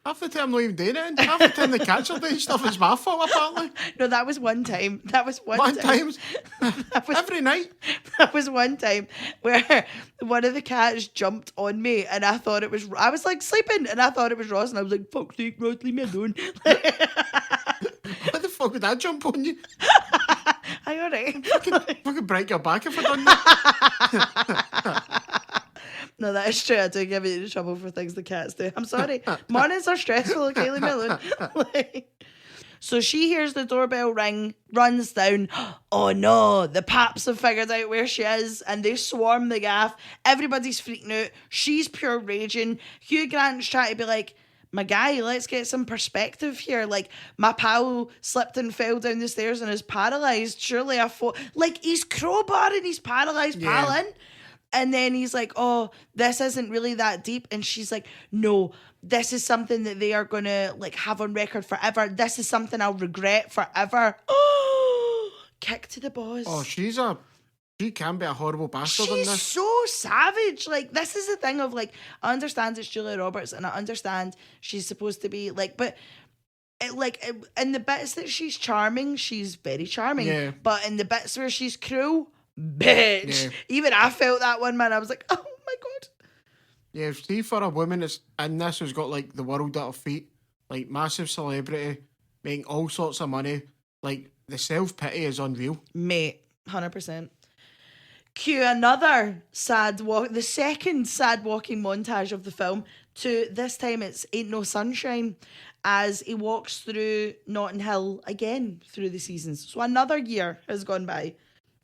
Half the time I'm not even doing it. Half the time the cats are doing stuff, it's my fault, apparently. No, that was one time. One time? Every night? That was one time where one of the cats jumped on me and I was like sleeping and I thought it was Ross and I was like, fuck's sake, Ross, leave me alone. What the fuck would I jump on you? Are you alright? Fucking break your back if I done that. No, that is true. I do give you into trouble for things the cats do. I'm sorry. Mornings are stressful, okay, leave me alone. So she hears the doorbell ring, runs down. Oh no, the paps have figured out where she is and they swarm the gaff. Everybody's freaking out. She's pure raging. Hugh Grant's trying to be like, my guy, let's get some perspective here. Like, my pal slipped and fell down the stairs and is paralysed. Surely like, he's crowbarring his paralysed pal in. And then he's like, oh, this isn't really that deep. And she's like, no, this is something that they are going to like have on record forever. This is something I'll regret forever. Oh, kick to the balls. Oh, she can be a horrible bastard in this. She's so savage. Like, this is the thing of like, I understand it's Julia Roberts and I understand she's supposed to be like, but in the bits that she's charming, she's very charming. Yeah. But in the bits where she's cruel, bitch. Yeah. Even I felt that one, man. I was like, oh my God. Yeah, see, for a woman that's in this who's got like the world at her feet, like massive celebrity, making all sorts of money, like the self-pity is unreal. Mate, 100%. Cue another the second sad walking montage of the film. This time it's Ain't No Sunshine, as he walks through Notting Hill again through the seasons. So another year has gone by.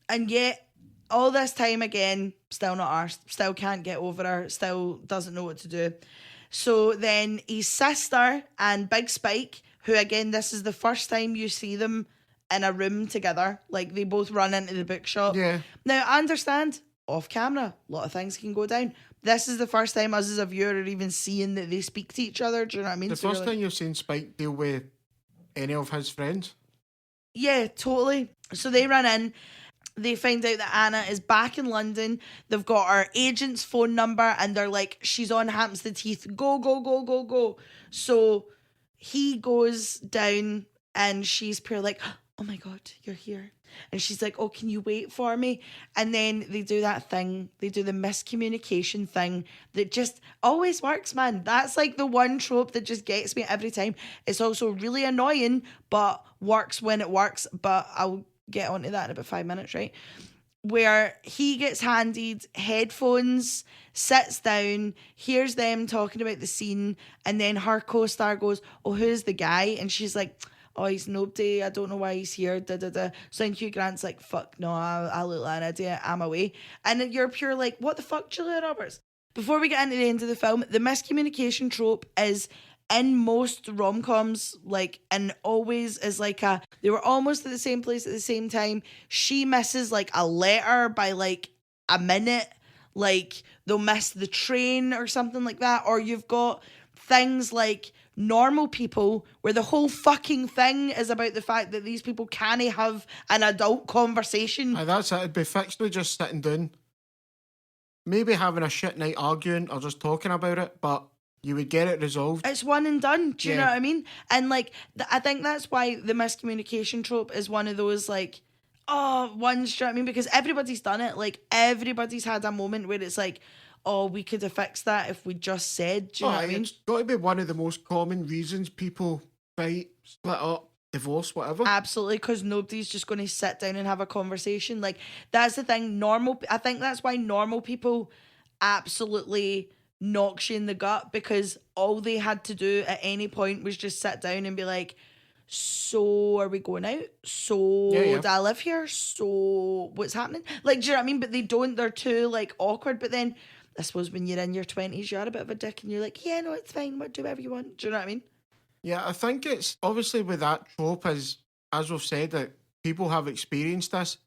And yet, all this time again, still not arsed, still can't get over her, still doesn't know what to do. So then his sister and Big Spike, who again, this is the first time you see them in a room together. Like, they both run into the bookshop. Yeah. Now, I understand, off camera, a lot of things can go down. This is the first time us as a viewer are even seeing that they speak to each other. Do you know what I mean? The first time you've seen Spike deal with any of his friends. Yeah, totally. So they run in. They find out that Anna is back in London. They've got her agent's phone number and they're like, she's on Hampstead Heath. Go, go, go, go, go. So he goes down and she's pure like, oh my God, you're here. And she's like, oh, can you wait for me? And then they do that thing. They do the miscommunication thing that just always works, man. That's like the one trope that just gets me every time. It's also really annoying, but works when it works. But I'll get onto that in about 5 minutes, right? Where he gets handed headphones, sits down, hears them talking about the scene, and then her co-star goes, oh, who's the guy? And she's like, oh, he's nobody, I don't know why he's here, da-da-da. So then Hugh Grant's like, fuck no, I look like an idiot, I'm away. And then you're pure like, what the fuck, Julia Roberts? Before we get into the end of the film, the miscommunication trope is in most rom-coms, like, and always is like they were almost at the same place at the same time. She misses like a letter by like a minute, like they'll miss the train or something like that. Or you've got things like Normal People, where the whole fucking thing is about the fact that these people can't have an adult conversation. That's it. It'd be fixed with just sitting down, maybe having a shit night arguing or just talking about it, but you would get it resolved. It's one and done. Do you know what I mean? And like, I think that's why the miscommunication trope is one of those like, ones. Do you know what I mean? Because everybody's done it. Like, everybody's had a moment where it's like, oh, we could have fixed that if we just said. Do you know what I mean? It's got to be one of the most common reasons people fight, split up, divorce, whatever. Absolutely, because nobody's just going to sit down and have a conversation. Like, that's the thing. I think that's why Normal People absolutely knocks you in the gut, because all they had to do at any point was just sit down and be like, so are we going out? So do I live here? So what's happening? Like, do you know what I mean? But they don't. They're too like awkward. But then I suppose when you're in your 20s, you're a bit of a dick and you're like, yeah, no, it's fine. Do whatever you want. Do you know what I mean? Yeah, I think it's obviously with that trope, as we've said, that people have experienced this,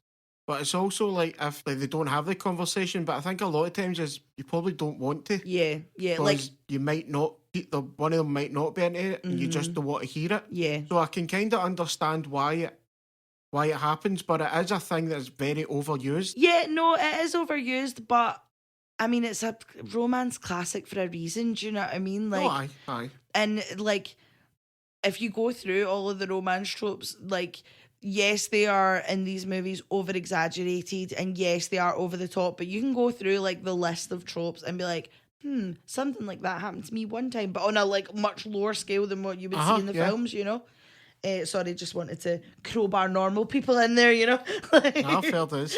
but it's also like if like, they don't have the conversation. But I think a lot of times is you probably don't want to. Yeah, like you might not. One of them might not be into it, and you just don't want to hear it. Yeah. So I can kind of understand why it happens, but it is a thing that's very overused. Yeah, no, it is overused, but I mean, it's a romance classic for a reason. Do you know what I mean? Like, aye. And like, if you go through all of the romance tropes, like, yes, they are in these movies over exaggerated, and yes, they are over the top, but you can go through like the list of tropes and be like, something like that happened to me one time, but on a like much lower scale than what you would see in the films, you know? Sorry, just wanted to crowbar Normal People in there, you know? I felt this.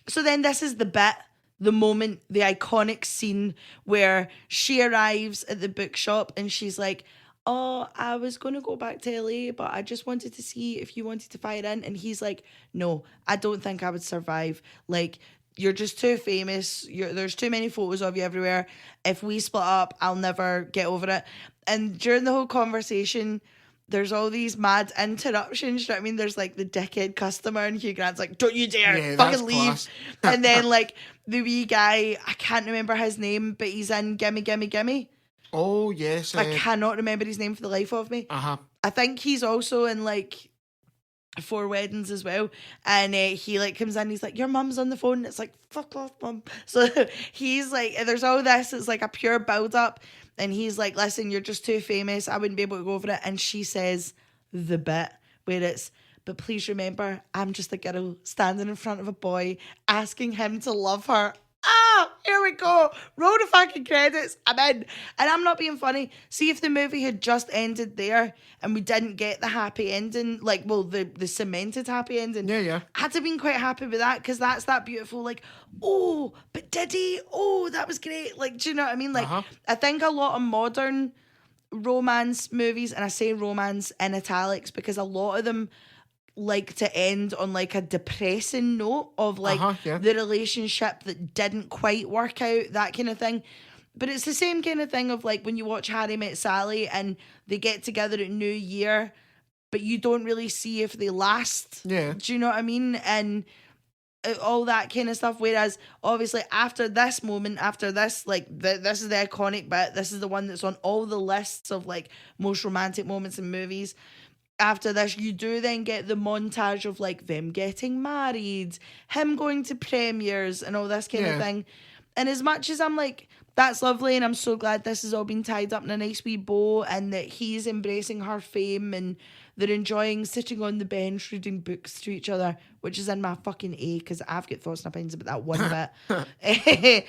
So then this is the moment, the iconic scene where she arrives at the bookshop and she's like, oh, I was going to go back to LA, but I just wanted to see if you wanted to fire in. And he's like, no, I don't think I would survive. Like, you're just too famous. There's too many photos of you everywhere. If we split up, I'll never get over it. And during the whole conversation, there's all these mad interruptions. You know what I mean? There's like the dickhead customer, and Hugh Grant's like, don't you dare fucking leave. And then like the wee guy, I can't remember his name, but he's in Gimme, Gimme, Gimme. Oh, yes. I cannot remember his name for the life of me. I think he's also in like 4 Weddings as well. And he like comes in, he's like, your mum's on the phone. And it's like, fuck off, mum. So he's like, there's all this. It's like a pure build up. And he's like, listen, you're just too famous. I wouldn't be able to go over it. And she says the bit where it's, but please remember, I'm just a girl standing in front of a boy asking him to love her. Here we go. Roll the fucking credits. I'm in. And I'm not being funny. See, if the movie had just ended there and we didn't get the happy ending, like, well, the cemented happy ending. Yeah. I'd have been quite happy with that, because that's that beautiful, like, oh, but did he? Oh, that was great. Like, do you know what I mean? Like, I think a lot of modern romance movies, and I say romance in italics because a lot of them like to end on like a depressing note of like the relationship that didn't quite work out, that kind of thing. But it's the same kind of thing of like when you watch Harry Met Sally and they get together at New Year, but you don't really see if they last. Yeah. Do you know what I mean? And all that kind of stuff. Whereas obviously after this moment, after this, like this is the iconic bit. This is the one that's on all the lists of like most romantic moments in movies. After this, you do then get the montage of like them getting married, him going to premieres and all this kind of thing. And as much as I'm like, that's lovely and I'm so glad this has all been tied up in a nice wee bow and that he's embracing her fame and they're enjoying sitting on the bench reading books to each other, which is in my fucking A, because I've got thoughts and opinions about that one bit.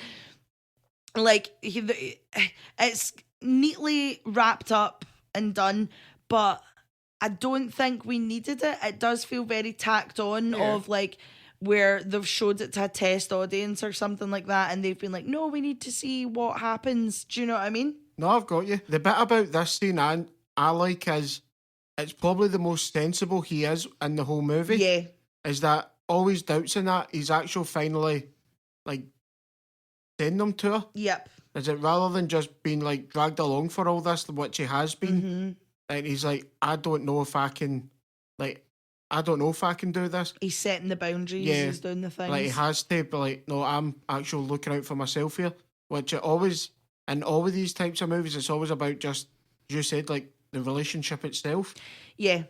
Like, it's neatly wrapped up and done, but I don't think we needed it. It does feel very tacked on of like where they've showed it to a test audience or something like that, and they've been like, no, we need to see what happens. Do you know what I mean? No, I've got you. The bit about this scene I like is it's probably the most sensible he is in the whole movie. Yeah. Is that always doubts in that he's actually finally like send them to her? Yep. Is it rather than just being like dragged along for all this, which he has been, and he's like, I don't know if I can do this. He's setting the boundaries, he's doing the things. Like, he has to be like, no, I'm actually looking out for myself here. Which it always, in all of these types of movies, it's always about just, as you said, like, the relationship itself. Yeah.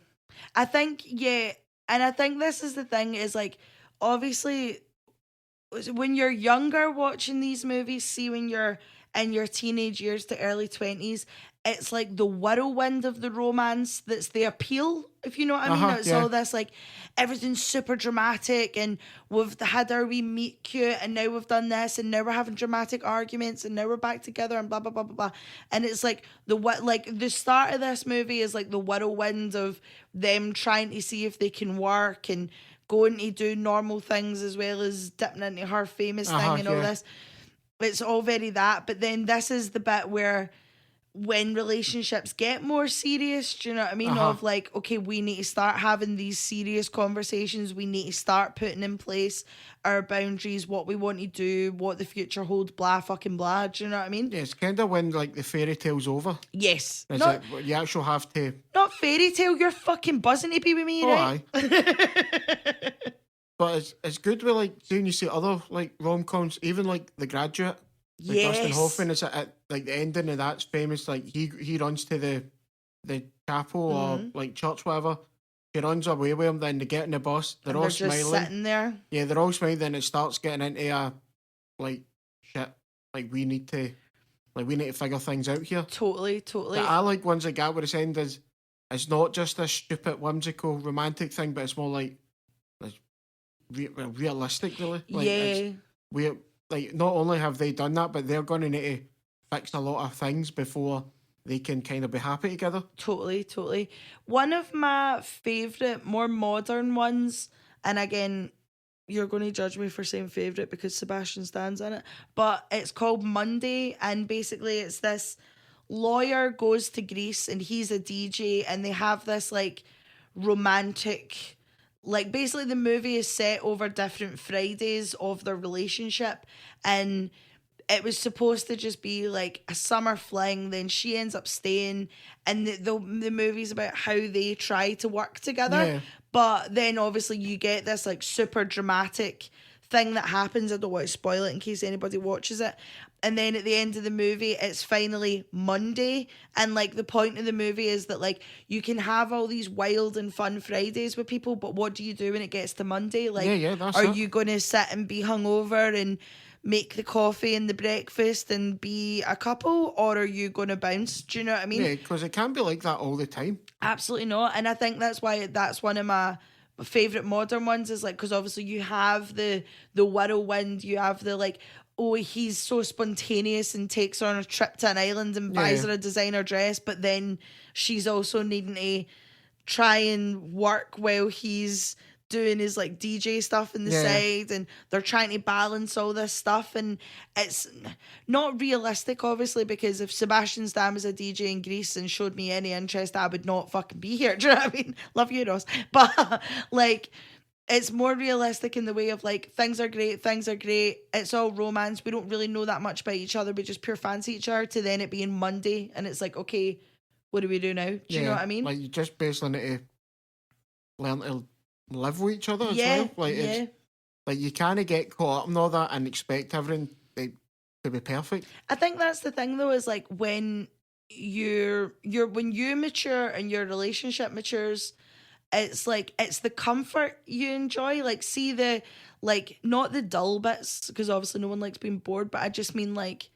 I think, and I think this is the thing, is like, obviously, when you're younger watching these movies, see when you're in your teenage years to early 20s, it's like the whirlwind of the romance that's the appeal, if you know what I mean. It's all this, like, everything's super dramatic, and we've had our wee meet cute, and now we've done this, and now we're having dramatic arguments, and now we're back together, and blah blah blah blah blah. And it's like the start of this movie is like the whirlwind of them trying to see if they can work and going to do normal things as well as dipping into her famous thing and all this. It's all very that, but then this is the bit where when relationships get more serious, do you know what I mean? Of like, okay, we need to start having these serious conversations. We need to start putting in place our boundaries, what we want to do, what the future holds, blah, fucking blah. Do you know what I mean? Yeah, it's kind of when, like, the fairy tale's over. Yes. You actually have to... Not fairy tale, you're fucking buzzing to be with me, right? Aye. But it's good with, like, when you see other, like, rom-coms, even, like, The Graduate. Like Dustin Hoffman is at like the ending of that's famous. Like he runs to the chapel or like church, whatever. She runs away with him. Then they get in the bus. They're all smiling. Just sitting there. Yeah, they're all smiling. Then it starts getting into a like shit. Like we need to figure things out here. Totally. But I like ones like that where it's end is it's not just a stupid whimsical romantic thing, but it's more like realistic, really. Like, like, not only have they done that, but they're going to need to fix a lot of things before they can kind of be happy together. Totally. One of my favourite, more modern ones, and again, you're going to judge me for saying favourite because Sebastian Stan's in it, but it's called Monday, and basically it's this lawyer goes to Greece, and he's a DJ, and they have this, like, romantic... Like, basically, the movie is set over different Fridays of their relationship, and it was supposed to just be, like, a summer fling, then she ends up staying, and the movie's about how they try to work together, but then, obviously, you get this, like, super dramatic thing that happens. I don't want to spoil it in case anybody watches it. And then at the end of the movie, it's finally Monday. And, like, the point of the movie is that, like, you can have all these wild and fun Fridays with people, but what do you do when it gets to Monday? Like, are you going to sit and be hungover and make the coffee and the breakfast and be a couple? Or are you going to bounce? Do you know what I mean? Yeah, because it can't be like that all the time. Absolutely not. And I think that's why that's one of my favourite modern ones, is, like, because obviously you have the whirlwind, you have the, like, oh, he's so spontaneous and takes her on a trip to an island and buys her a designer dress, but then she's also needing to try and work while he's doing his, like, DJ stuff in the side, and they're trying to balance all this stuff, and it's not realistic, obviously, because if Sebastian Stan was a DJ in Greece and showed me any interest, I would not fucking be here. Do you know what I mean? Love you, Ross. But, like... It's more realistic in the way of, like, things are great, it's all romance, we don't really know that much about each other, we just pure fancy each other, to then it being Monday, and it's like, okay, what do we do now? Do you know what I mean? Like, you just basically need to learn to live with each other as well. Like, it's, like, you can't get caught up in all that and expect everything to be perfect. I think that's the thing, though, is, like, when when you mature and your relationship matures, it's like, it's the comfort you enjoy. Like, see the, like, not the dull bits, because obviously no one likes being bored, but I just mean, like,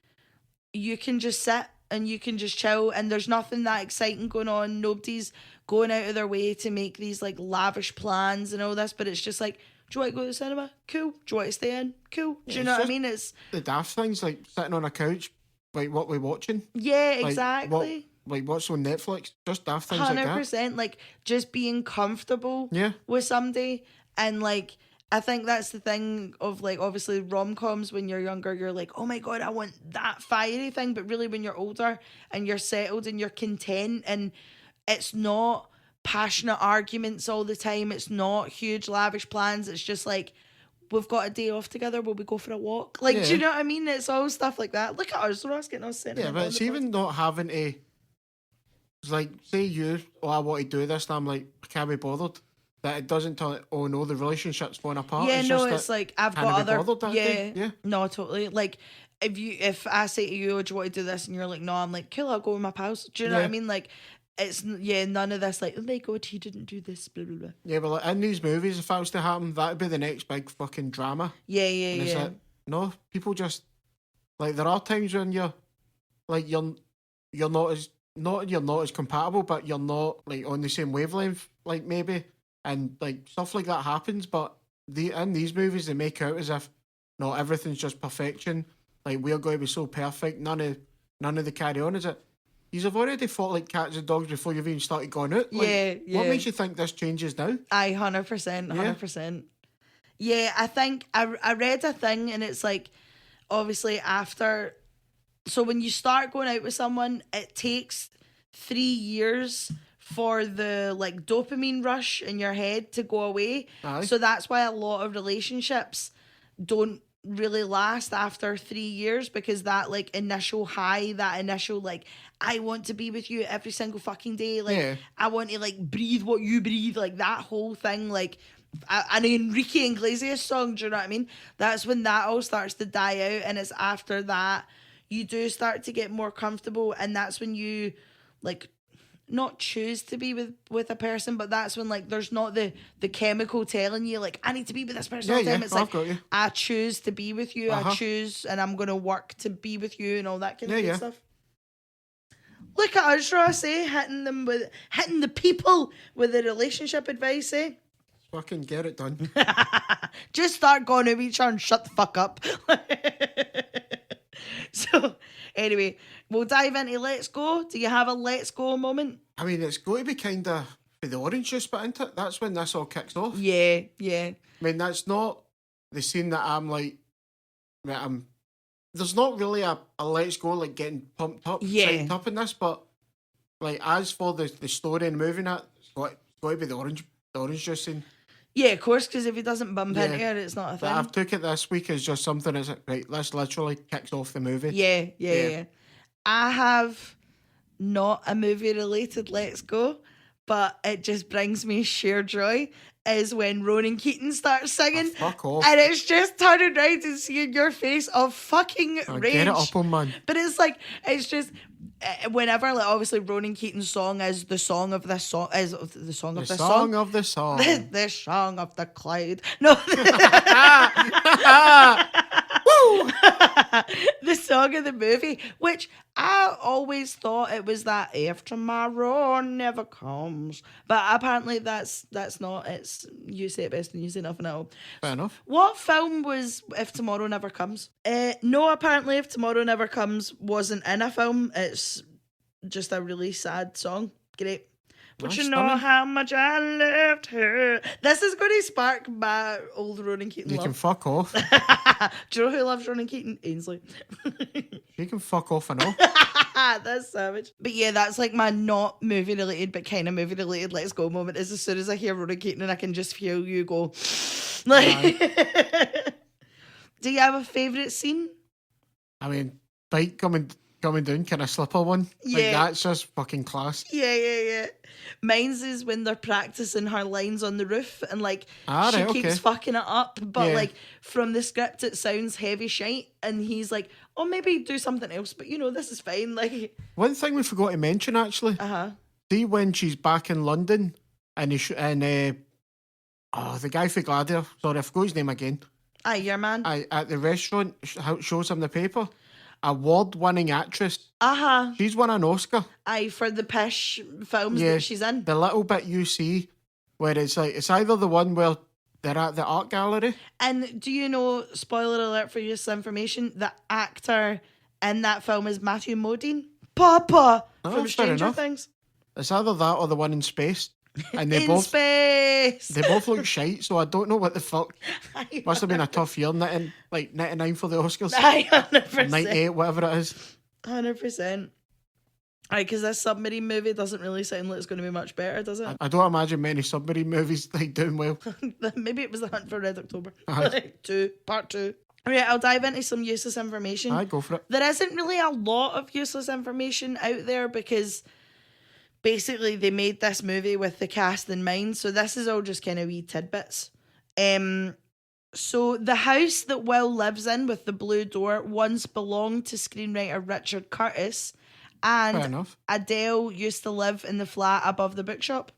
you can just sit and you can just chill, and there's nothing that exciting going on. Nobody's going out of their way to make these, like, lavish plans and all this, but it's just like, do you want to go to the cinema? Cool. Do you want to stay in? Cool. Do you know what I mean? It's the daft things, like sitting on a couch, like, what we're watching. Yeah, like, exactly. What's on Netflix? Just daft things 100%, like that. 100%. Like, just being comfortable with somebody. And, like, I think that's the thing of, like, obviously rom-coms, when you're younger, you're like, oh my God, I want that fiery thing. But really, when you're older and you're settled and you're content, and it's not passionate arguments all the time, it's not huge, lavish plans, it's just like, we've got a day off together, will we go for a walk? Like, do you know what I mean? It's all stuff like that. Look at us, Ross getting us sent. Yeah, but it's even not having to. It's like, say you, I want to do this, and I'm like, I can't be bothered. That it doesn't tell it, oh no, the relationship's falling apart. Yeah, it's no, just it's like, I've got other. Yeah. No, totally. Like, if I say to you, oh, do you want to do this? And you're like, no, I'm like, cool, I'll go with my pals. Do you know what I mean? Like, it's, none of this, like, oh my God, he didn't do this, blah, blah, blah. Yeah, but like, in these movies, if that was to happen, that'd be the next big fucking drama. Yeah. It's like, no, people just, like, there are times when you're not as compatible, but you're not, like, on the same wavelength, like, maybe, and, like, stuff like that happens, but in these movies, they make out as if, no, everything's just perfection, like, we're going to be so perfect, none of the carry on, is it? You've already fought like cats and dogs before you've even started going out. Like, what makes you think this changes now? 100%. Yeah, I think I read a thing, and it's like, obviously after, so when you start going out with someone, it takes 3 years for the like dopamine rush in your head to go away. Aye. So that's why a lot of relationships don't really last after 3 years, because that like initial high, that initial like, I want to be with you every single fucking day, like I want to like breathe what you breathe, like that whole thing, like an Enrique Iglesias song, do you know what I mean? That's when that all starts to die out, and it's after that you do start to get more comfortable, and that's when you like not choose to be with a person, but that's when like there's not the chemical telling you like, I need to be with this person all the time. It's like, I choose to be with you, I choose, and I'm gonna work to be with you, and all that kind of good stuff. Look at us, Ross, hitting the people with the relationship advice, Fucking get it done. Just start going to each other and shut the fuck up. So, anyway, we'll dive into Let's Go. Do you have a Let's Go moment? I mean, it's going to be kind of the orange juice bit, isn't it? That's when this all kicks off. Yeah. I mean, that's not the scene that I'm like, there's not really a Let's Go, like getting pumped up, psyched up in this, but like as for the story and moving it, it's got to be the orange juice scene. Yeah, of course, because if he doesn't bump into it, it's not a thing. But I've took it this week as just something that's like, right, this literally kicks off the movie. Yeah. I have not a movie-related Let's Go, but it just brings me sheer joy, is when Ronan Keating starts singing. Oh, fuck off. And it's just turning around and seeing your face of fucking rage. Get it up on, man. But it's like, it's just, whenever, like, obviously Ronan Keating's song is the song of this song, is the song of this song. The song of the song. The song of the cloud. No. Woo! The song of the movie, which I always thought it was that If Tomorrow Never Comes, but apparently that's not. It's You Say It Best and You Say Nothing at All. Fair enough. What film was If Tomorrow Never Comes? No, apparently If Tomorrow Never Comes wasn't in a film. It's just a really sad song. Great. But you know how much I loved her. This is going to spark my old Ronan Keating love. You can fuck off. Do you know who loves Ronan Keating? Ainsley. You can fuck off and all. That's savage. But yeah, that's like my not movie related but kind of movie related Let's Go moment, is as soon as I hear Ronan Keating and I can just feel you go like. Do you have a favourite scene? I mean, bike coming down, kind of slipper one. Yeah. Like, that's just fucking class. Yeah. Mine's is when they're practicing her lines on the roof and like keeps fucking it up, but like from the script it sounds heavy shite, and he's like, oh, maybe do something else, but you know, this is fine. Like, one thing we forgot to mention actually. See when she's back in London and the guy for Gladiator, sorry I forgot his name again. Aye, your man. At the restaurant shows him the paper. Award-winning actress. She's won an Oscar. Aye, for the pish films that she's in. The little bit you see where it's like, it's either the one where they're at the art gallery. And do you know, spoiler alert for your information, the actor in that film is Matthew Modine. Papa! From Stranger Things. It's either that or the one in space. And they space! They both look shite, so I don't know what the fuck. Must have been a tough year, like 99 for the Oscars. 100%. 98, whatever it is. 100%. Aye, because this submarine movie doesn't really sound like it's going to be much better, does it? I don't imagine many submarine movies like doing well. Maybe it was The Hunt for Red October. Aye. Part 2. Right, I'll dive into some useless information. Aye, go for it. There isn't really a lot of useless information out there because basically they made this movie with the cast in mind. So this is all just kind of wee tidbits. So the house that Will lives in with the blue door once belonged to screenwriter Richard Curtis, Fair and enough. Adele used to live in the flat above the bookshop.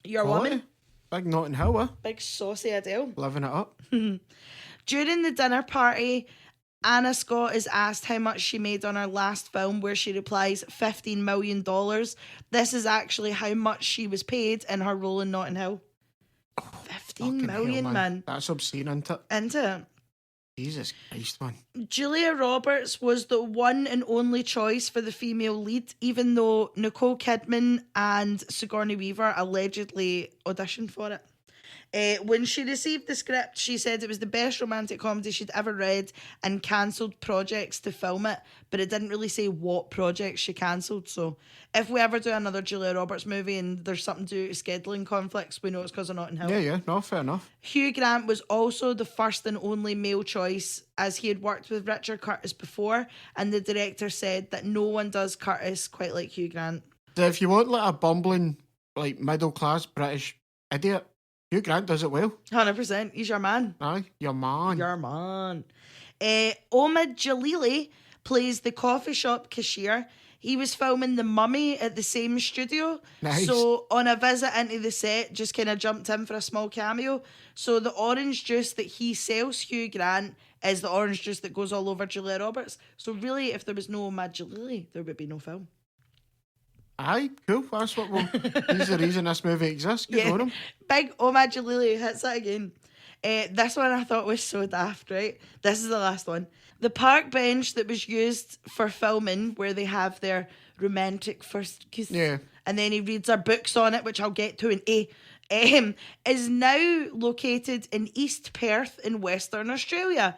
Your Quality. woman, Big Notting Hill, big saucy Adele. living it up. During the dinner party, Anna Scott is asked how much she made on her last film, where she replies $15 million. This is actually how much she was paid in her role in Notting Hill. 15 Fucking million, hell, man. That's obscene, isn't it? Into it. Jesus Christ, man. Julia Roberts was the one and only choice for the female lead, even though Nicole Kidman and Sigourney Weaver allegedly auditioned for it. When she received the script, she said it was the best romantic comedy she'd ever read and cancelled projects to film it, but it didn't really say what projects she cancelled. So if we ever do another Julia Roberts movie and there's something due to scheduling conflicts, we know it's because of Notting Hill. Yeah, no, fair enough. Hugh Grant was also the first and only male choice, as he had worked with Richard Curtis before, and the director said that no one does Curtis quite like Hugh Grant. So if you want like a bumbling, like middle-class British idiot, Hugh Grant does it well. 100%. He's your man. Aye, your man. Your man. Omid Jalili plays the coffee shop cashier. He was filming The Mummy at the same studio. Nice. So on a visit into the set, just kind of jumped in for a small cameo. So the orange juice that he sells Hugh Grant is the orange juice that goes all over Julia Roberts. So really, if there was no Omid Jalili, there would be no film. Aye, cool. That's what he's the reason this movie exists. Good on him. Big Omid Jalili hits it again. This one I thought was so daft, right? This is the last one. The park bench that was used for filming, where they have their romantic first kiss, and then he reads our books on it, which I'll get to in A, is now located in East Perth in Western Australia.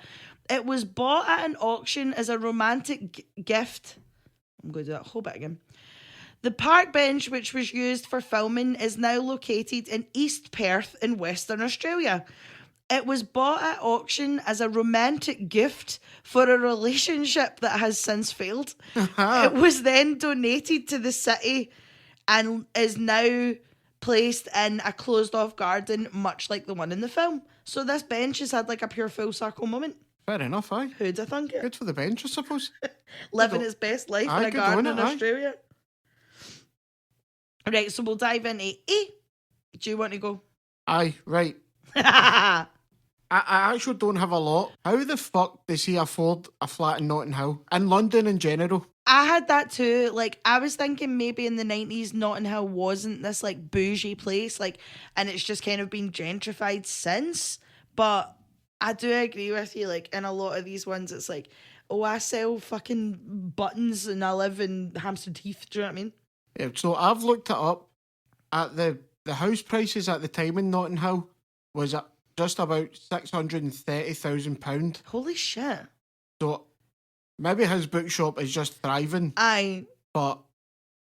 It was bought at an auction as a romantic gift. I'm going to do that whole bit again. The park bench, which was used for filming, is now located in East Perth in Western Australia. It was bought at auction as a romantic gift for a relationship that has since failed. It was then donated to the city and is now placed in a closed-off garden, much like the one in the film. So this bench has had like a pure full circle moment. Fair enough, aye. Who'd have thunk it? Good for the bench, I suppose. Living his best life in a garden in Australia. Right, so we'll dive into E. Do you want to go? Aye, right. I actually don't have a lot. How the fuck does he afford a flat in Notting Hill? In London in general? I had that too. Like, I was thinking maybe in the 90s, Notting Hill wasn't this, like, bougie place. Like, and it's just kind of been gentrified since. But I do agree with you. Like, in a lot of these ones, it's like, oh, I sell fucking buttons and I live in Hampstead Heath. Do you know what I mean? Yeah, so I've looked it up. At the house prices at the time in Notting Hill was at just about £630,000. Holy shit. So maybe his bookshop is just thriving. Aye. But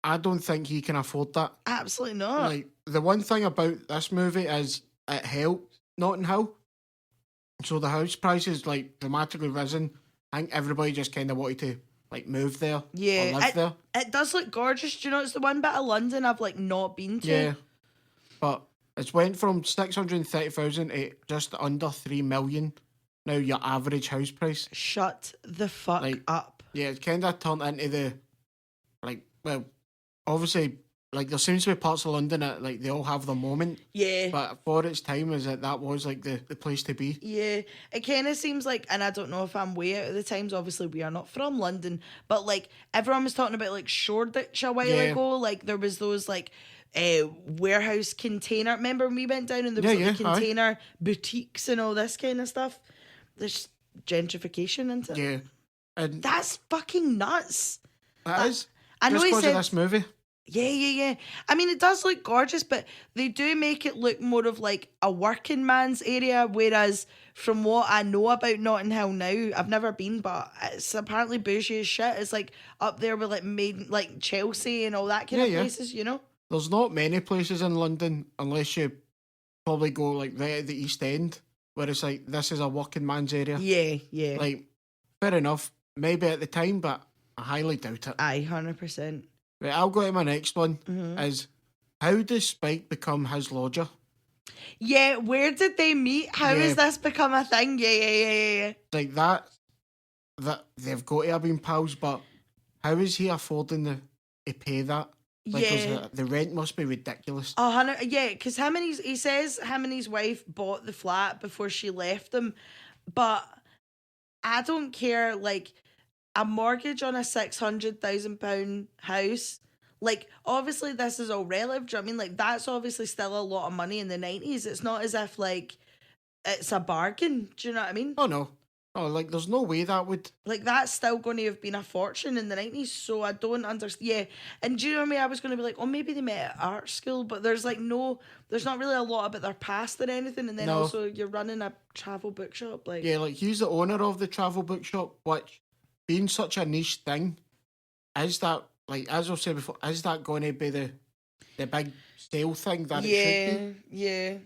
I don't think he can afford that. Absolutely not. Like, the one thing about this movie is it helped Notting Hill. So the house prices like dramatically risen. I think everybody just kind of wanted to like move there or live there. It does look gorgeous. Do you know it's the one bit of London I've like not been to? Yeah, but it's went from 630,000 to just under 3 million. Now your average house price. Shut the fuck up. Yeah, it's kind of turned into the obviously like there seems to be parts of London that like they all have their moment. Yeah. But for its time, that was like the place to be. Yeah. It kind of seems like, and I don't know if I'm way out of the times, obviously we are not from London, but like everyone was talking about like Shoreditch a while ago. Like there was those like warehouse container. Remember when we went down and there was like container boutiques and all this kind of stuff? There's gentrification into it. Yeah. And that's fucking nuts. That is. I know just he because said of this movie. Yeah. I mean, it does look gorgeous, but they do make it look more of like a working man's area, whereas from what I know about Notting Hill now, I've never been, but it's apparently bougie as shit. It's like up there with like like Chelsea and all that kind of Yeah. places, you know? There's not many places in London unless you probably go like right at the East End, where it's like this is a working man's area. Yeah. Like, fair enough, maybe at the time, but I highly doubt it. Aye, 100%. Right, I'll go to my next one. Is how does Spike become his lodger? Yeah, where did they meet? How has this become a thing? Yeah. Like that they've got to have been pals, but how is he affording to pay that? Like, 'cause the rent must be ridiculous. Yeah, because he says him and his wife bought the flat before she left them, but I don't care. Like, a mortgage on a £600,000 house. Like, obviously, this is all relative. Do you know what I mean? Like, that's obviously still a lot of money in the 90s. It's not as if, like, it's a bargain. Do you know what I mean? Oh, no. Oh, like, there's no way that would... Like, that's still going to have been a fortune in the 90s, so I don't understand. Yeah, and do you know what I mean? I was going to be like, oh, maybe they met at art school, but there's, like, there's not really a lot about their past or anything, and then also you're running a travel bookshop. Like, yeah, like, he's the owner of the travel bookshop, which... being such a niche thing, is that, like, as I've said before, is that going to be the big sale thing that it should be? Yeah.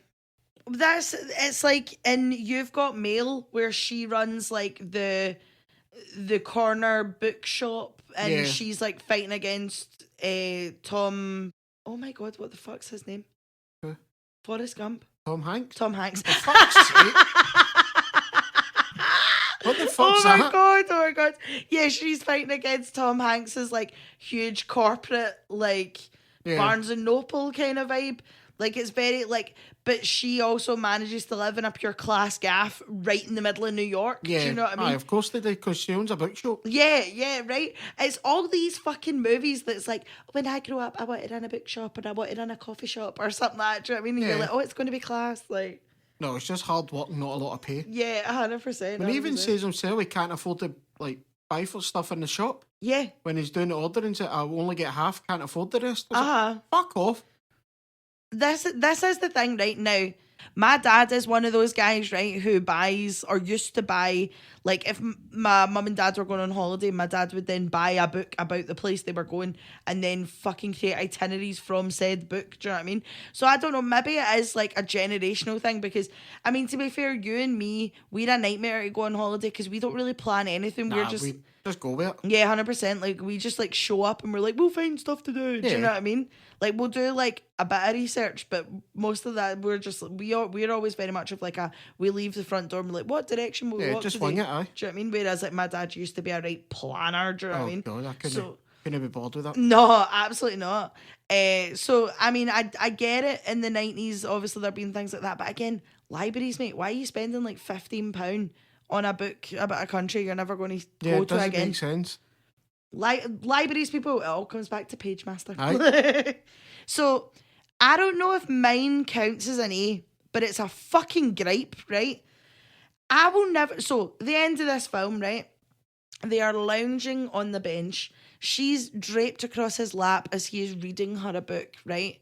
It's like in You've Got Mail, where she runs, like, the corner bookshop, and she's, like, fighting against Tom... Oh my God, what the fuck's his name? Who? Forrest Gump. Tom Hanks? Tom Hanks. For fuck's sake. What the fuck's that? Oh my god. Yeah, she's fighting against Tom Hanks's, like, huge corporate, like, Barnes and Noble kind of vibe. Like, it's very, like, but she also manages to live in a pure class gaff right in the middle of New York. Yeah. Do you know what I mean? Aye, of course they do, because she owns a bookshop. Yeah, right? It's all these fucking movies that's like, when I grow up, I want to run a bookshop and I want to run a coffee shop or something like that. Do you know what I mean? And you're like, oh, it's going to be class. Like... No, it's just hard work, not a lot of pay. Yeah, 100%. When he even says himself he can't afford to, like, buy for stuff in the shop. Yeah. When he's doing the ordering, says, I'll only get half, can't afford the rest. Like, fuck off. This is the thing right now. My dad is one of those guys, right, who buys or used to buy, like, if my mum and dad were going on holiday, my dad would then buy a book about the place they were going and then fucking create itineraries from said book. Do you know what I mean? So I don't know, maybe it is like a generational thing because, I mean, to be fair, you and me, we're a nightmare to go on holiday because we don't really plan anything. Nah, we're just... we just go with it. Yeah, 100%. Like, we just, like, show up and we're like, we'll find stuff to do. Do you know what I mean? Like, we'll do, like, a bit of research, but most of that, we're just, we're always very much of, like, we leave the front door and we're like, what direction will we walk just today? wing it, aye. Do you know what I mean? Whereas, like, my dad used to be a right planner, do you know what I mean? God, I couldn't be bothered with that. No, absolutely not. So, I mean, I get it in the 90s, obviously there have been things like that, but again, libraries, mate, why are you spending, like, £15 on a book about a country you're never going to go to again? Yeah, it doesn't make sense. Libraries, people, it all comes back to Pagemaster. Aye. So, I don't know if mine counts as an A, but it's a fucking gripe, right? I will never... So, the end of this film, right? They are lounging on the bench. She's draped across his lap as he is reading her a book, right?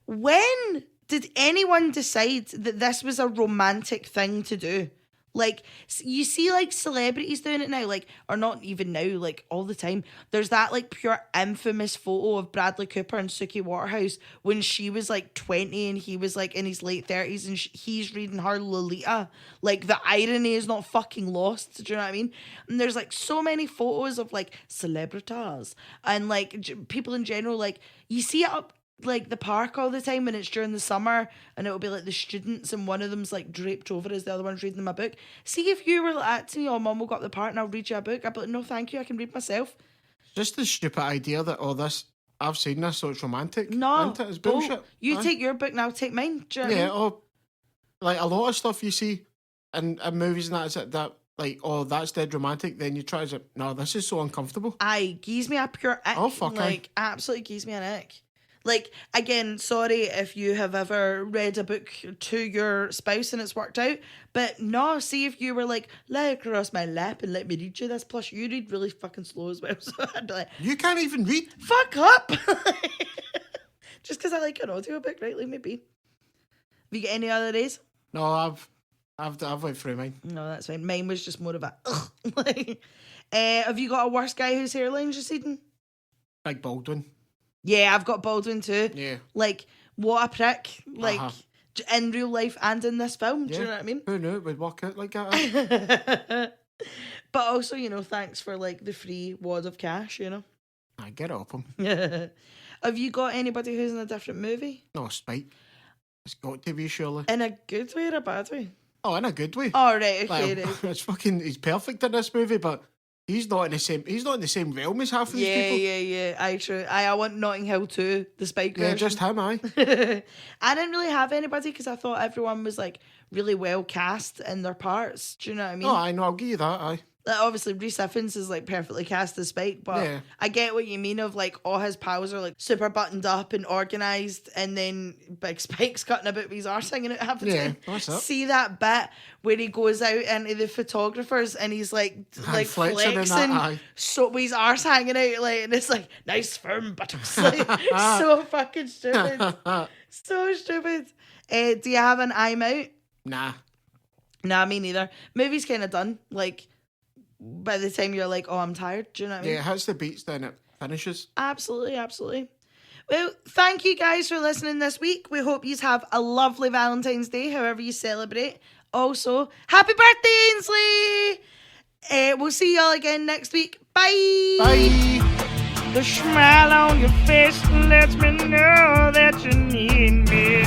When did anyone decide that this was a romantic thing to do? Like, you see, like, celebrities doing it now, like, or not even now, like, all the time. There's that, like, pure infamous photo of Bradley Cooper and Suki Waterhouse when she was, like, 20 and he was, like, in his late 30s and he's reading her Lolita. Like, the irony is not fucking lost, do you know what I mean? And there's, like, so many photos of, like, celebritas and, like, people in general, like, you see it up, like, the park all the time when it's during the summer and it'll be like the students and one of them's like draped over as the other one's reading them a book. See, if you were like that to me, oh, mum will go up the park and I'll read you a book, I'd be like, no thank you, I can read myself. Just the stupid idea that, I've seen this, so it's romantic. No, isn't it? It's bullshit. You take your book and I'll take mine. Do you know what I mean? or like a lot of stuff you see in movies and that is that like, oh, that's dead romantic, then you try to say, no, this is so uncomfortable. Aye, gives me a pure ick. Oh, fuck, like, absolutely gives me an ick. Like, again, sorry if you have ever read a book to your spouse and it's worked out, but no, see if you were like, lay across my lap and let me read you this, plus you read really fucking slow as well, so I'd be like, You can't even read. fuck up! Just because I like an audiobook, right? Leave me be. Have you got any other days? No, I've went through mine. No, that's fine. Mine was just more of a, ugh. Like, have you got a worst guy whose hairline's receding? Big Baldwin. Yeah, I've got Baldwin too. Yeah. Like, what a prick. Like, in real life and in this film. Do you know what I mean? Who knew it would work out like that? But also, you know, thanks for like the free wad of cash, you know. I get it up him. Have you got anybody who's in a different movie? No, Spike. It's got to be, surely. In a good way or a bad way? Oh, in a good way. Oh, right, okay. Like, it's fucking, he's perfect in this movie, but he's not in the same realm as half of these people. Yeah. True. I want Notting Hill 2, the Spike version. Yeah, just him, aye. I didn't really have anybody because I thought everyone was like really well cast in their parts. Do you know what I mean? Oh, I know, I'll give you that, aye. Like, obviously, Rhys Ifans is like perfectly cast as Spike, but Yeah. I get what you mean of like all his pals are like super buttoned up and organised, and then Big Spike's cutting about with his arse hanging out half the time. That's it. See that bit where he goes out into the photographers and he's like flexing, and that, aye. so with his arse hanging out, like, and it's like nice firm buttocks, like, so fucking stupid, so stupid. Do you have an I'm out? Nah, me neither. Movie's kind of done. Like, by the time you're like, oh, I'm tired. Do you know what I mean? Yeah, it hits the beats, then it finishes. Absolutely. Well, thank you guys for listening this week. We hope you have a lovely Valentine's Day, however you celebrate. Also, happy birthday, Ainsley! We'll see y'all again next week. Bye! Bye! The smile on your face lets me know that you need me.